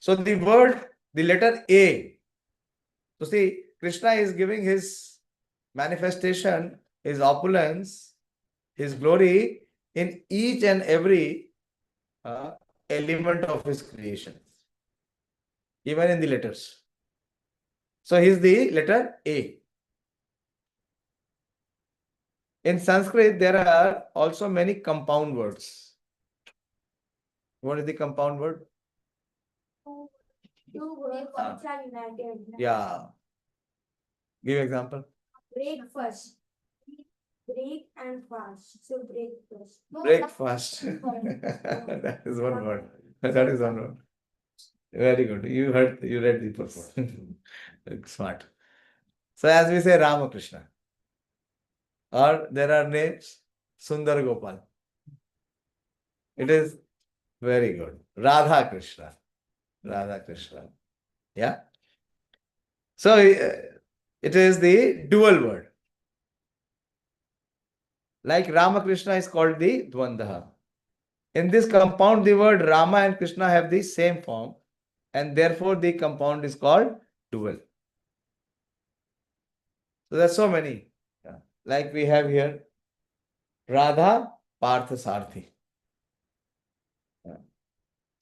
S1: So the word, the letter A. So see, Krishna is giving his manifestation, his opulence, his glory in each and every element of his creation, even in the letters. So he is the letter A. In Sanskrit, there are also many compound words. What is the compound word?
S4: Two words which are united.
S1: Yeah. Give example.
S4: Break first. Break and fast. So break first.
S1: Breakfast. That is one word. That is one word. Very good. You read the purport. Smart. So as we say Ramakrishna, or there are names Sundar Gopal. It is very good. Radha Krishna. Radha Krishna. Yeah. So it is the dual word. Like Ramakrishna is called the Dvandaha. In this compound, the word Rama and Krishna have the same form, and therefore the compound is called dual. So there's so many. Yeah. Like we have here Radha Partha Sarthi. Yeah.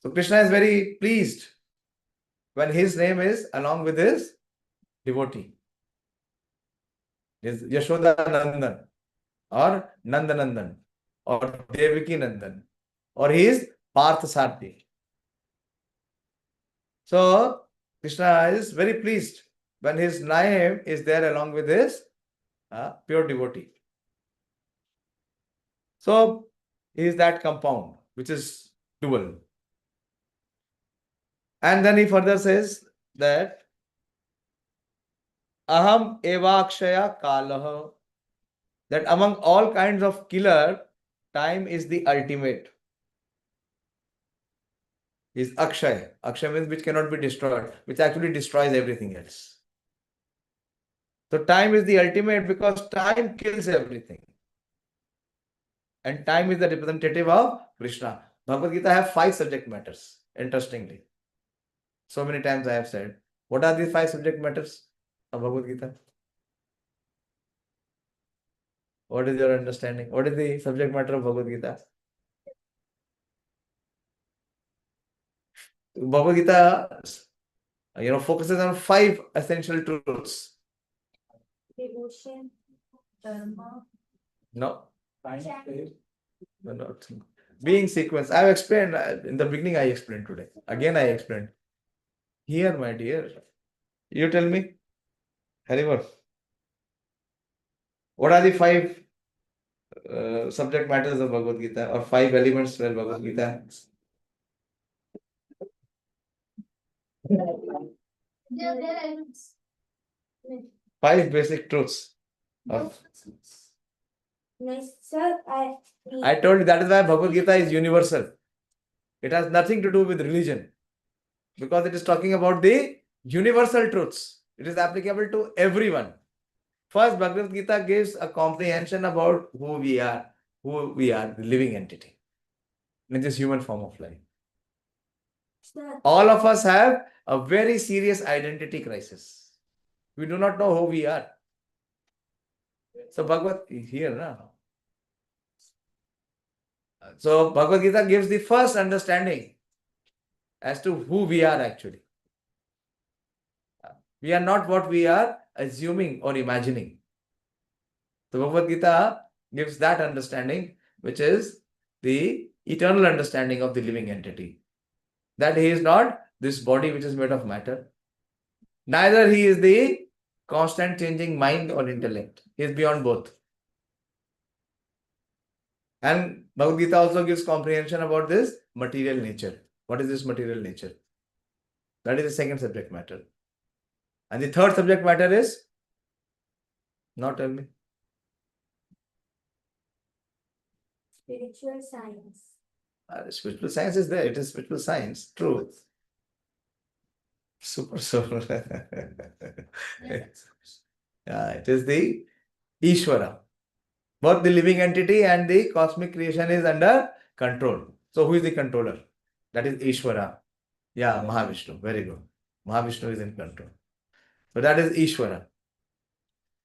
S1: So Krishna is very pleased when his name is along with his devotee. Is Yashoda Nandan or Nandanandan or Devaki Nandan or he is Partha Sarthi. So Krishna is very pleased when his name is there along with his pure devotee. So he is that compound which is dual. And then he further says that Aham evakshaya kalaha, that among all kinds of killer, time is the ultimate. Is Akshay. Akshay means which cannot be destroyed, which actually destroys everything else. So time is the ultimate because time kills everything. And time is the representative of Krishna. Bhagavad Gita have 5 subject matters, interestingly. So many times I have said, what are these 5 subject matters of Bhagavad Gita? What is your understanding? What is the subject matter of Bhagavad Gita? Bhagavad Gita, focuses on 5 essential truths.
S4: Devotion. Dharma.
S1: No,
S3: Time, space,
S1: no, not. Being sequence. I have explained in the beginning. I explained today. Again, I explained. Here, my dear, you tell me, Haribol, what are the 5 subject matters of Bhagavad Gita or 5 elements where Bhagavad Gita? Five basic truths.
S4: Nice, sir.
S1: I told you that is why Bhagavad Gita is universal. It has nothing to do with religion because it is talking about the universal truths. It is applicable to everyone. First, Bhagavad Gita gives a comprehension about who we are, the living entity in this human form of life.
S4: Sir.
S1: All of us have a very serious identity crisis. We do not know who we are. So Bhagavad here now. So Bhagavad Gita gives the first understanding as to who we are actually. We are not what we are assuming or imagining. So Bhagavad Gita gives that understanding, which is the eternal understanding of the living entity. That he is not this body which is made of matter. Neither he is the constant changing mind or intellect. He is beyond both. And Bhagavad Gita also gives comprehension about this material nature. What is this material nature? That is the second subject matter. And the third subject matter is? Now tell me.
S4: Spiritual science.
S1: Spiritual science is there. It is spiritual science. True. Super, super. Yeah, it is the Ishvara. Both the living entity and the cosmic creation is under control. So who is the controller? That is Ishvara. Yeah, Mahavishnu. Very good. Mahavishnu is in control. So that is Ishvara.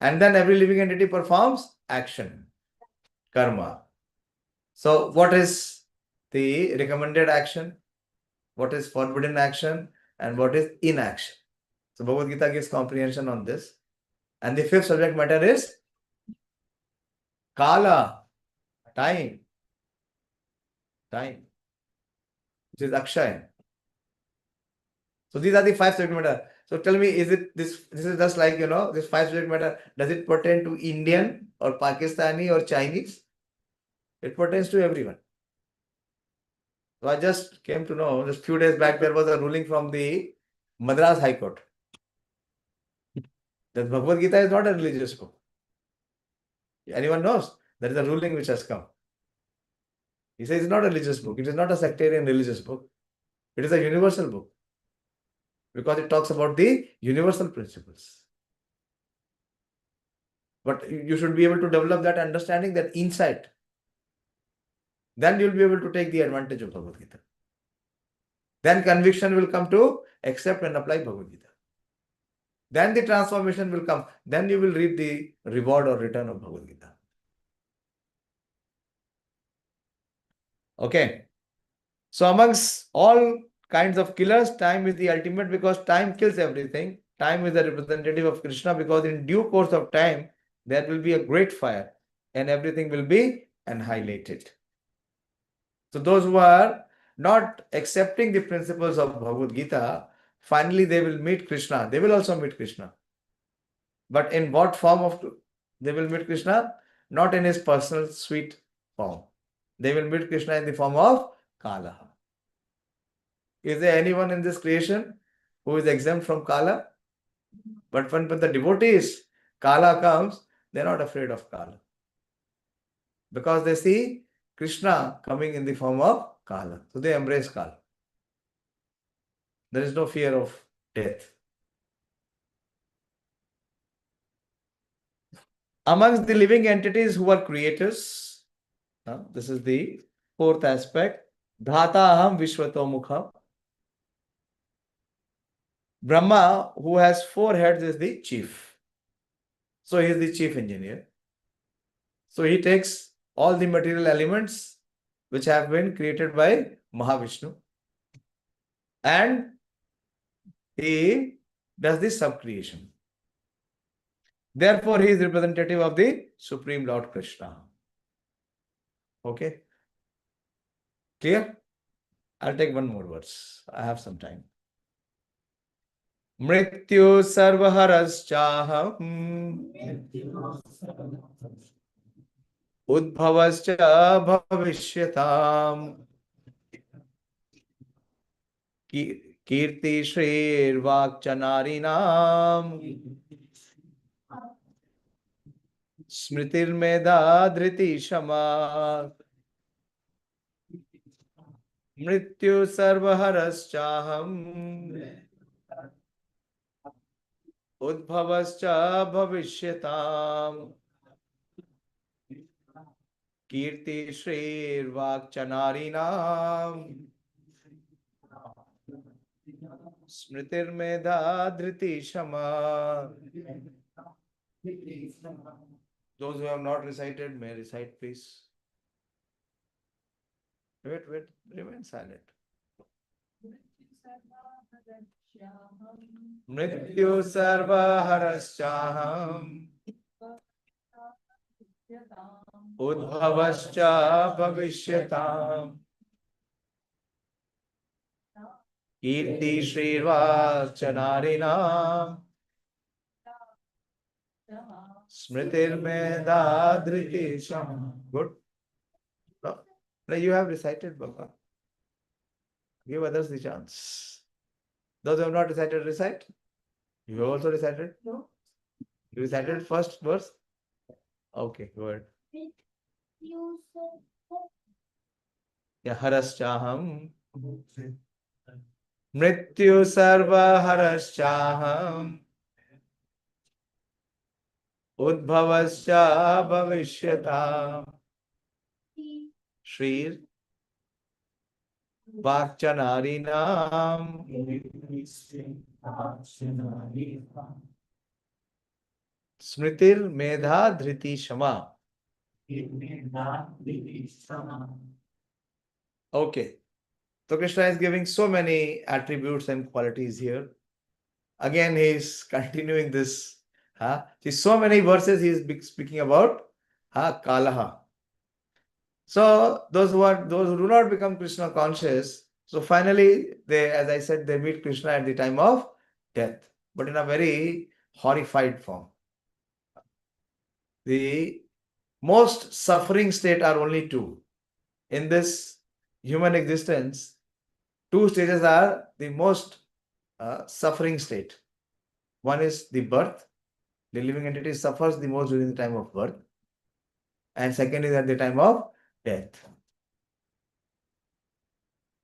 S1: And then every living entity performs action, karma. So what is the recommended action? What is forbidden action? And what is inaction? So Bhagavad Gita gives comprehension on this. And the fifth subject matter is Kala, time, which is Akshay. So these are the five subject matter. So tell me, is it this is just like, this five subject matter, does it pertain to Indian or Pakistani or Chinese? It pertains to everyone. So I just came to know just few days back there was a ruling from the Madras High Court that Bhagavad Gita is not a religious book. Anyone knows? There is a ruling which has come. He says it's not a religious book. It is not a sectarian religious book. It is a universal book because it talks about the universal principles. But you should be able to develop that understanding, that insight. Then you'll be able to take the advantage of Bhagavad Gita. Then conviction will come to accept and apply Bhagavad Gita. Then the transformation will come. Then you will reap the reward or return of Bhagavad Gita. Okay. So amongst all kinds of killers, time is the ultimate because time kills everything. Time is the representative of Krishna because in due course of time, there will be a great fire and everything will be annihilated. So those who are not accepting the principles of Bhagavad Gita, finally they will meet Krishna. They will also meet Krishna. But in what form of they will meet Krishna? Not in his personal sweet form. They will meet Krishna in the form of Kala. Is there anyone in this creation who is exempt from Kala? But when the devotees, Kala comes, they're not afraid of Kala. Because they see Krishna coming in the form of Kala. So they embrace Kala. There is no fear of death. Amongst the living entities who are creators, this is the fourth aspect. Dhata aham vishwatomukha. Brahma, who has four heads, is the chief. So he is the chief engineer. So he takes all the material elements which have been created by Mahavishnu and he does the sub-creation. Therefore, he is representative of the Supreme Lord Krishna. Okay? Clear? I'll take one more verse. I have some time. Mrityu sarvaharascha udbhavascha bhavishyatam kirti shrir vakchanarinam smritirmeda dhriti shama mrityu sarvaharascha udbhavascha bhavishyatam kirti shrir vakchanarinam smritirmedha dhriti shama. Those who have not recited may recite, please. Wait, remain silent. Mrityu sarva haraschaham udbhavascha bhavishyatam kirti shrirvachanarinam smritirmedha dhriti shama. Good. Now you have recited, Baba. Give others the chance. Those who have not recited, recite. You have also recited?
S4: No.
S1: You recited first verse? Okay, go ahead. Yeah, haraschaham Mrityu sarva haraschaham udbhavascha bhavishyata Shrir Vakchanarinam Smritir Medha Dhriti Shama. Okay. So Krishna is giving so many attributes and qualities here. Again, he is continuing this. See, so many verses he is speaking about Kalaha. So those who do not become Krishna conscious, so finally they, as I said, they meet Krishna at the time of death, but in a very horrified form. The most suffering state are only two. In this human existence, two stages are the most suffering state. One is the birth. The living entity suffers the most during the time of birth. And second is at the time of death.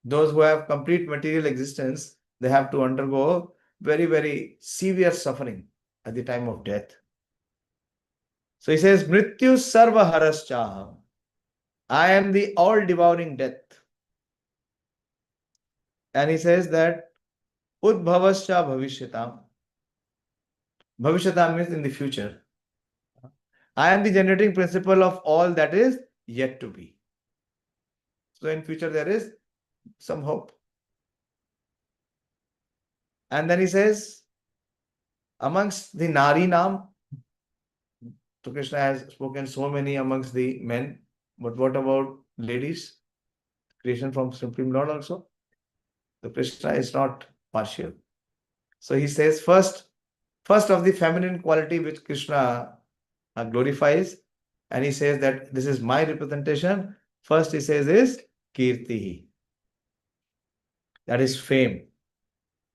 S1: Those who have complete material existence, they have to undergo very, very severe suffering at the time of death. So he says, Mrityu sarva harascha. I am the all-devouring death. And he says that Udbhavascha bhavishyata. Bhavishyata means in the future. I am the generating principle of all that is yet to be. So in future there is some hope. And then he says, amongst the Nari Nam, so Krishna has spoken so many amongst the men, but what about ladies? Creation from Supreme Lord also. The Krishna is not partial. So he says first of the feminine quality which Krishna glorifies, and he says that this is my representation. First he says is Kirti. That is fame.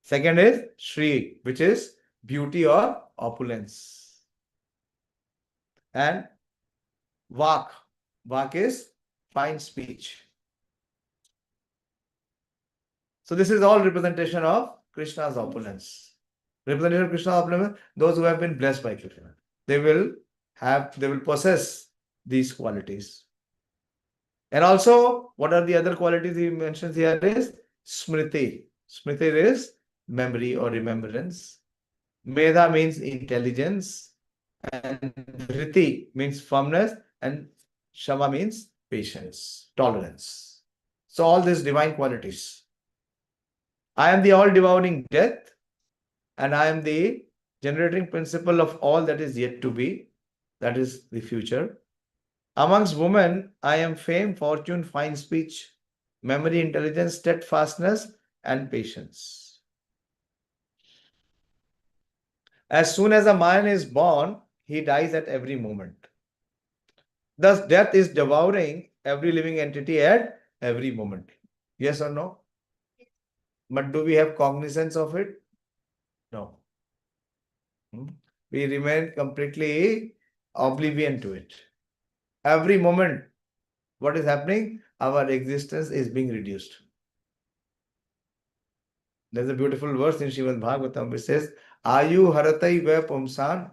S1: Second is Shri, which is beauty or opulence. And Vak. Vak is fine speech. So this is all representation of Krishna's opulence. Representation of Krishna's opulence, those who have been blessed by Krishna. They will possess these qualities. And also, what are the other qualities he mentions here is Smriti. Smriti is memory or remembrance. Medha means intelligence. And Dhriti means firmness. And Shama means patience, tolerance. So all these divine qualities. I am the all-devouring death, and I am the generating principle of all that is yet to be, that is the future. Amongst women, I am fame, fortune, fine speech, memory, intelligence, steadfastness, and patience. As soon as a man is born, he dies at every moment. Thus, death is devouring every living entity at every moment. Yes or no? But do we have cognizance of it? No. We remain completely oblivion to it. Every moment, what is happening? Our existence is being reduced. There's a beautiful verse in Srimad Bhagavatam which says, Ayu haratai va pumsan.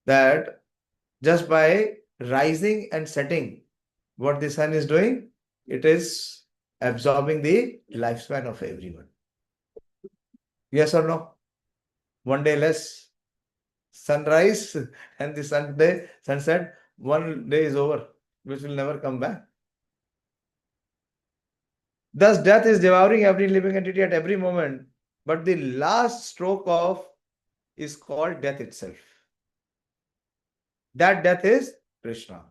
S1: That just by rising and setting, what the sun is doing, it is absorbing the lifespan of everyone. Yes or no? One day less. Sunrise and the sunset, one day is over, which will never come back. Thus, death is devouring every living entity at every moment, but the last stroke of is called death itself. That death is Krishna.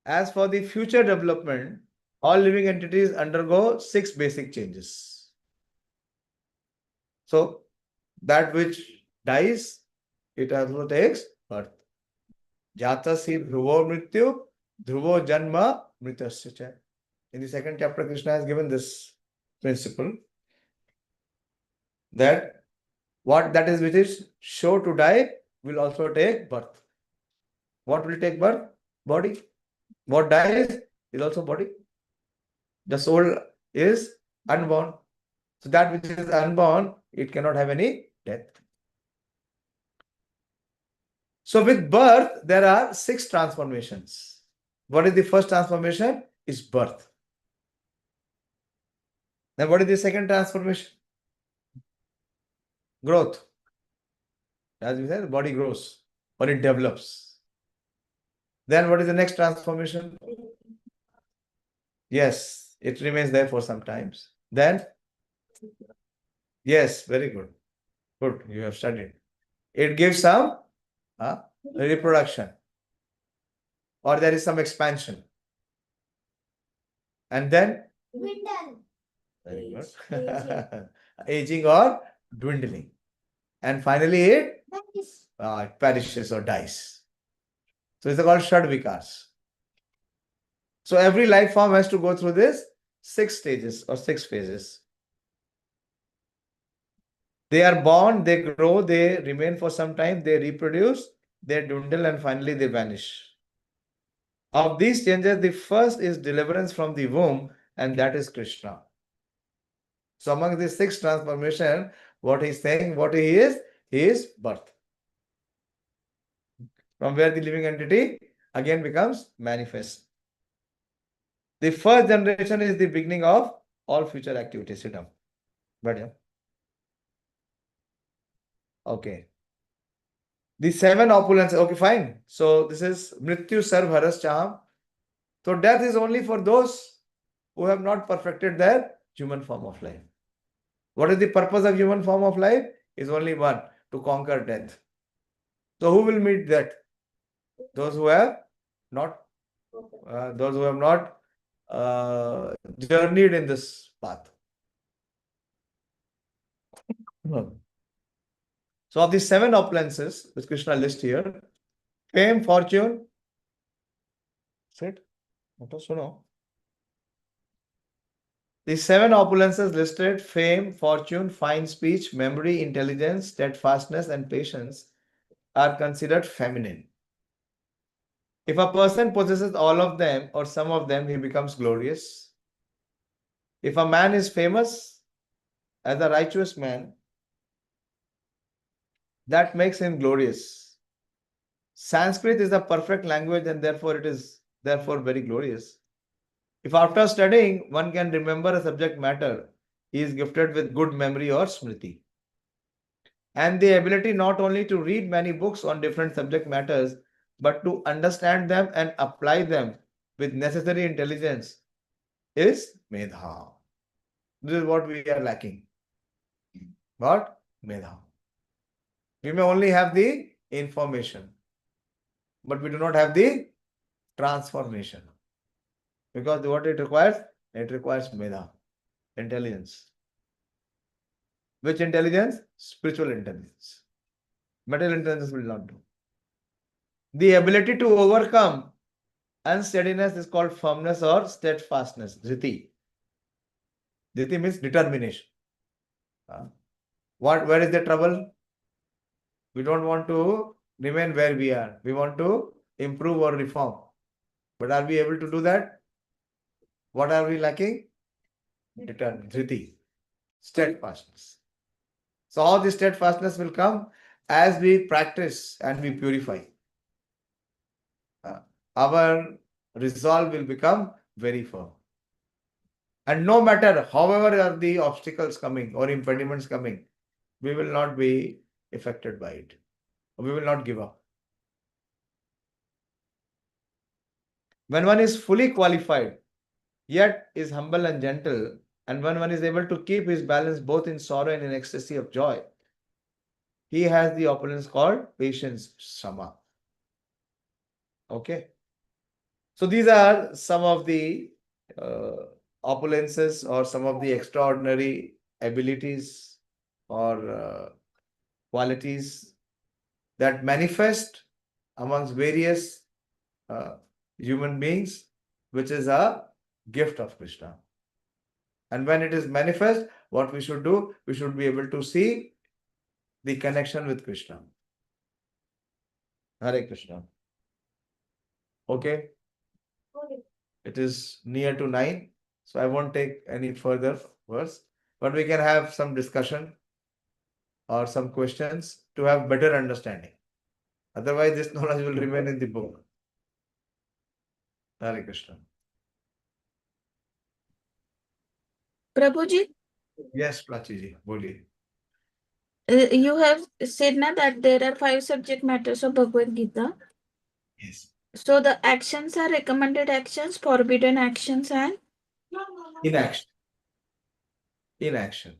S1: As for the future development, all living entities undergo 6 basic changes. So, that which dies, it also takes birth. Jatasi dhruvo mrityu, dhruvo janma mritasya. In the second chapter, Krishna has given this principle that what that is which is sure to die will also take birth. What will take birth? Body. What dies is also body. The soul is unborn. So that which is unborn, it cannot have any death. So with birth, there are 6 transformations. What is the first transformation? Is birth. Then what is the second transformation? Growth. As we said, the body grows or it develops. Then what is the next transformation? Yes, it remains there for some times. Then, yes, very good. Good, you have studied. It gives some reproduction or there is some expansion. And then,
S4: Dwindle.
S1: very good.
S4: Aging.
S1: Aging or dwindling. And finally, it
S4: That is
S1: perishes or dies. So it's called Shad Vikas. So every life form has to go through this 6 stages or 6 phases. They are born, they grow, they remain for some time, they reproduce, they dwindle, and finally they vanish. Of these changes, the first is deliverance from the womb, and that is Krishna. So among these 6 transformation, what he's saying, what he is birth. From where the living entity again becomes manifest. The first generation is the beginning of all future activities. Sit down. Badhiya. Okay. The 7 opulence. Okay, fine. So this is Mrityu Sarv Haras Cham. So death is only for those who have not perfected their human form of life. What is the purpose of human form of life? Is only one, to conquer death. So who will meet death? Those who have not journeyed in this path. So of these 7 opulences, which Krishna lists here, fame, fortune, sit, suno. The 7 opulences listed, fame, fortune, fine speech, memory, intelligence, steadfastness, and patience, are considered feminine. If a person possesses all of them or some of them, he becomes glorious. If a man is famous as a righteous man, that makes him glorious. Sanskrit is a perfect language and therefore it is very glorious. If after studying one can remember a subject matter, he is gifted with good memory or smriti. And the ability not only to read many books on different subject matters, but to understand them and apply them with necessary intelligence is medha. This is what we are lacking. What? Medha. We may only have the information, but we do not have the transformation. Because what it requires? It requires medha, intelligence. Which intelligence? Spiritual intelligence. Material intelligence will not do. The ability to overcome unsteadiness is called firmness or steadfastness. Dhiti. Dhiti means determination. Where is the trouble? We don't want to remain where we are. We want to improve or reform. But are we able to do that? What are we lacking? Determination. Dhiti. Steadfastness. So all this steadfastness will come as we practice and we purify. Our resolve will become very firm. And no matter however are the obstacles coming or impediments coming, we will not be affected by it. We will not give up. When one is fully qualified, yet is humble and gentle, and when one is able to keep his balance both in sorrow and in ecstasy of joy, he has the opulence called patience, sama. Okay. So these are some of the opulences or some of the extraordinary abilities or qualities that manifest amongst various human beings, which is a gift of Krishna. And when it is manifest, what we should do? We should be able to see the connection with Krishna. Hare Krishna. Okay. It is near to 9. So I won't take any further words, but we can have some discussion or some questions to have better understanding. Otherwise, this knowledge will remain in the book. Hare Krishna.
S5: Prabhuji,
S1: Yes, Prachi ji, boliye.
S5: you have said na that there are 5 subject matters of Bhagavad Gita.
S1: Yes.
S5: So the actions are recommended actions, forbidden actions, and
S1: Inaction. Inaction.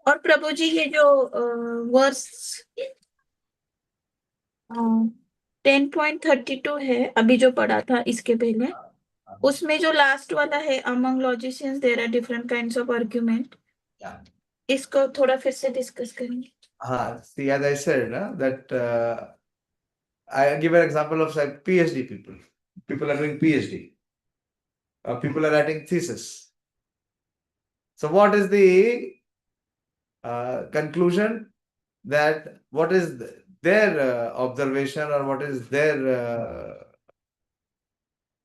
S5: और प्रभु जी ये जो verse 10.32 है अभी जो पढ़ा था इसके पहले उसमें जो लास्ट वाला है among logicians there are different kinds of argument.
S1: Yeah.
S5: इसको थोड़ा फिर से डिस्कस करेंगे.
S1: See, as I said, that I give an example of like PhD people. People are doing PhD. People are writing thesis. So what is the conclusion? That what is their observation or what is their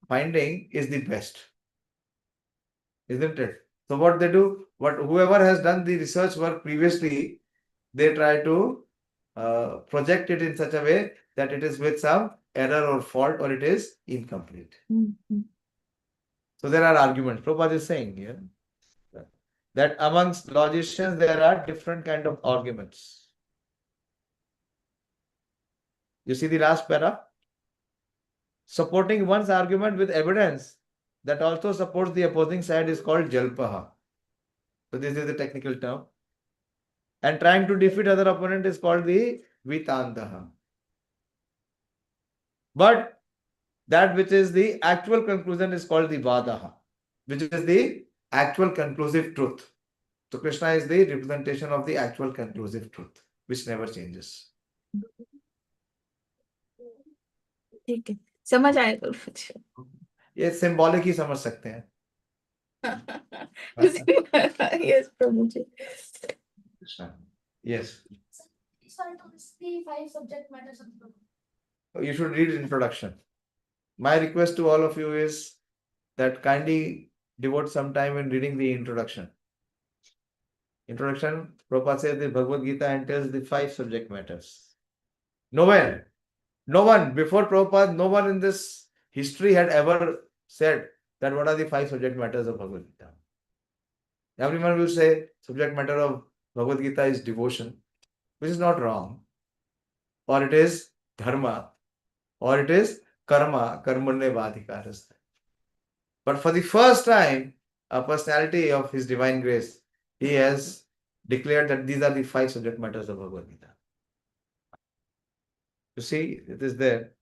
S1: finding is the best, isn't it? So what they do, whoever has done the research work previously, they try to project it in such a way that it is with some error or fault or it is incomplete. So there are arguments. Prabhupada is saying here that amongst logicians there are different kind of arguments. You see the last para? Supporting one's argument with evidence that also supports the opposing side is called jalpaha. So this is the technical term. And trying to defeat other opponent is called the vitantaha. But that which is the actual conclusion is called the vadaha, which is the actual conclusive truth. So Krishna is the representation of the actual conclusive truth, which never changes.
S5: ठीक है समझ आएगा मुझे.
S1: ये symbolic ही समझ सकते हैं.
S5: Yes Prabhu ji.
S1: Krishna. Yes.
S4: Sorry to miss the 5 subject matters of the book.
S1: You should read introduction. My request to all of you is that kindly devote some time in reading the introduction. Introduction, Prabhupada says the Bhagavad Gita entails the 5 subject matters. No one before Prabhupada, no one in this history had ever said that what are the 5 subject matters of Bhagavad Gita. Everyone will say subject matter of Bhagavad Gita is devotion, which is not wrong, or it is dharma, or it is karma, karmanye vadhikarastha. But for the first time, a personality of His Divine Grace, He has declared that these are the 5 subject matters of Bhagavad Gita. You see, it is there.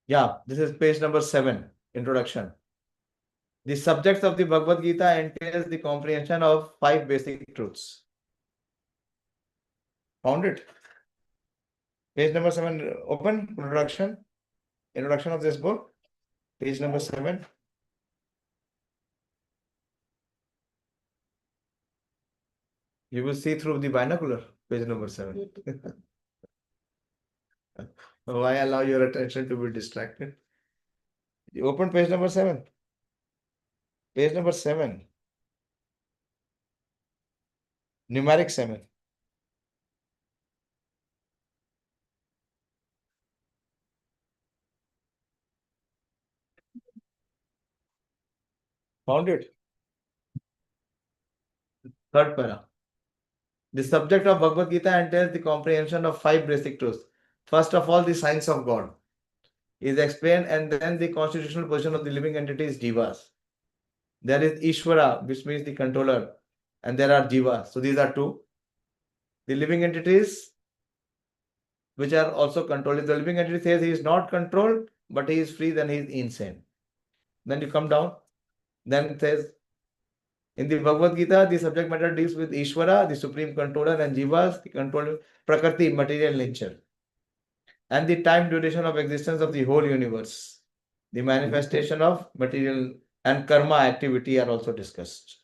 S1: Yeah, this is page number 7, introduction. The subjects of the Bhagavad Gita entails the comprehension of 5 basic truths. Found it? Page number 7, open, introduction. Introduction of this book. Page number 7. You will see through the binocular, page number 7. Why allow your attention to be distracted? You open page number 7. Page number 7. Numeric 7. Found it? Third para. The subject of Bhagavad Gita entails the comprehension of 5 basic truths. First of all, the science of God is explained, and then the constitutional position of the living entities, jivas. There is Ishvara, which means the controller, and there are jivas. So these are 2. The living entities, which are also controlled. If the living entity says he is not controlled, but he is free, then he is insane. Then you come down, then it says, in the Bhagavad Gita, the subject matter deals with Ishvara, the supreme controller, and jivas, the controller, prakriti, material nature, and the time duration of existence of the whole universe, the manifestation of material and karma activity are also discussed.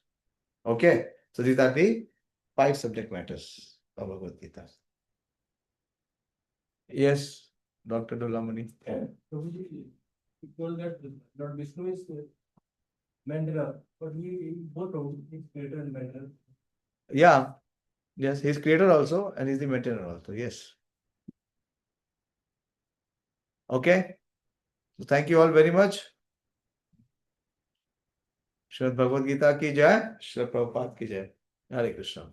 S1: Okay, so these are the 5 subject matters of Bhagavad Gita. Yes, Dr. Dolamani.
S3: Prabhuji, you told that Lord Vishnu is maintainer, but he both is creator and maintainer.
S1: Yeah, yes, he's creator also and he's the maintainer also. Yes. Okay. So thank you all very much. Shrimad Bhagavad Gita की जय, श्री प्रभुपाद की जय. Hare Krishna.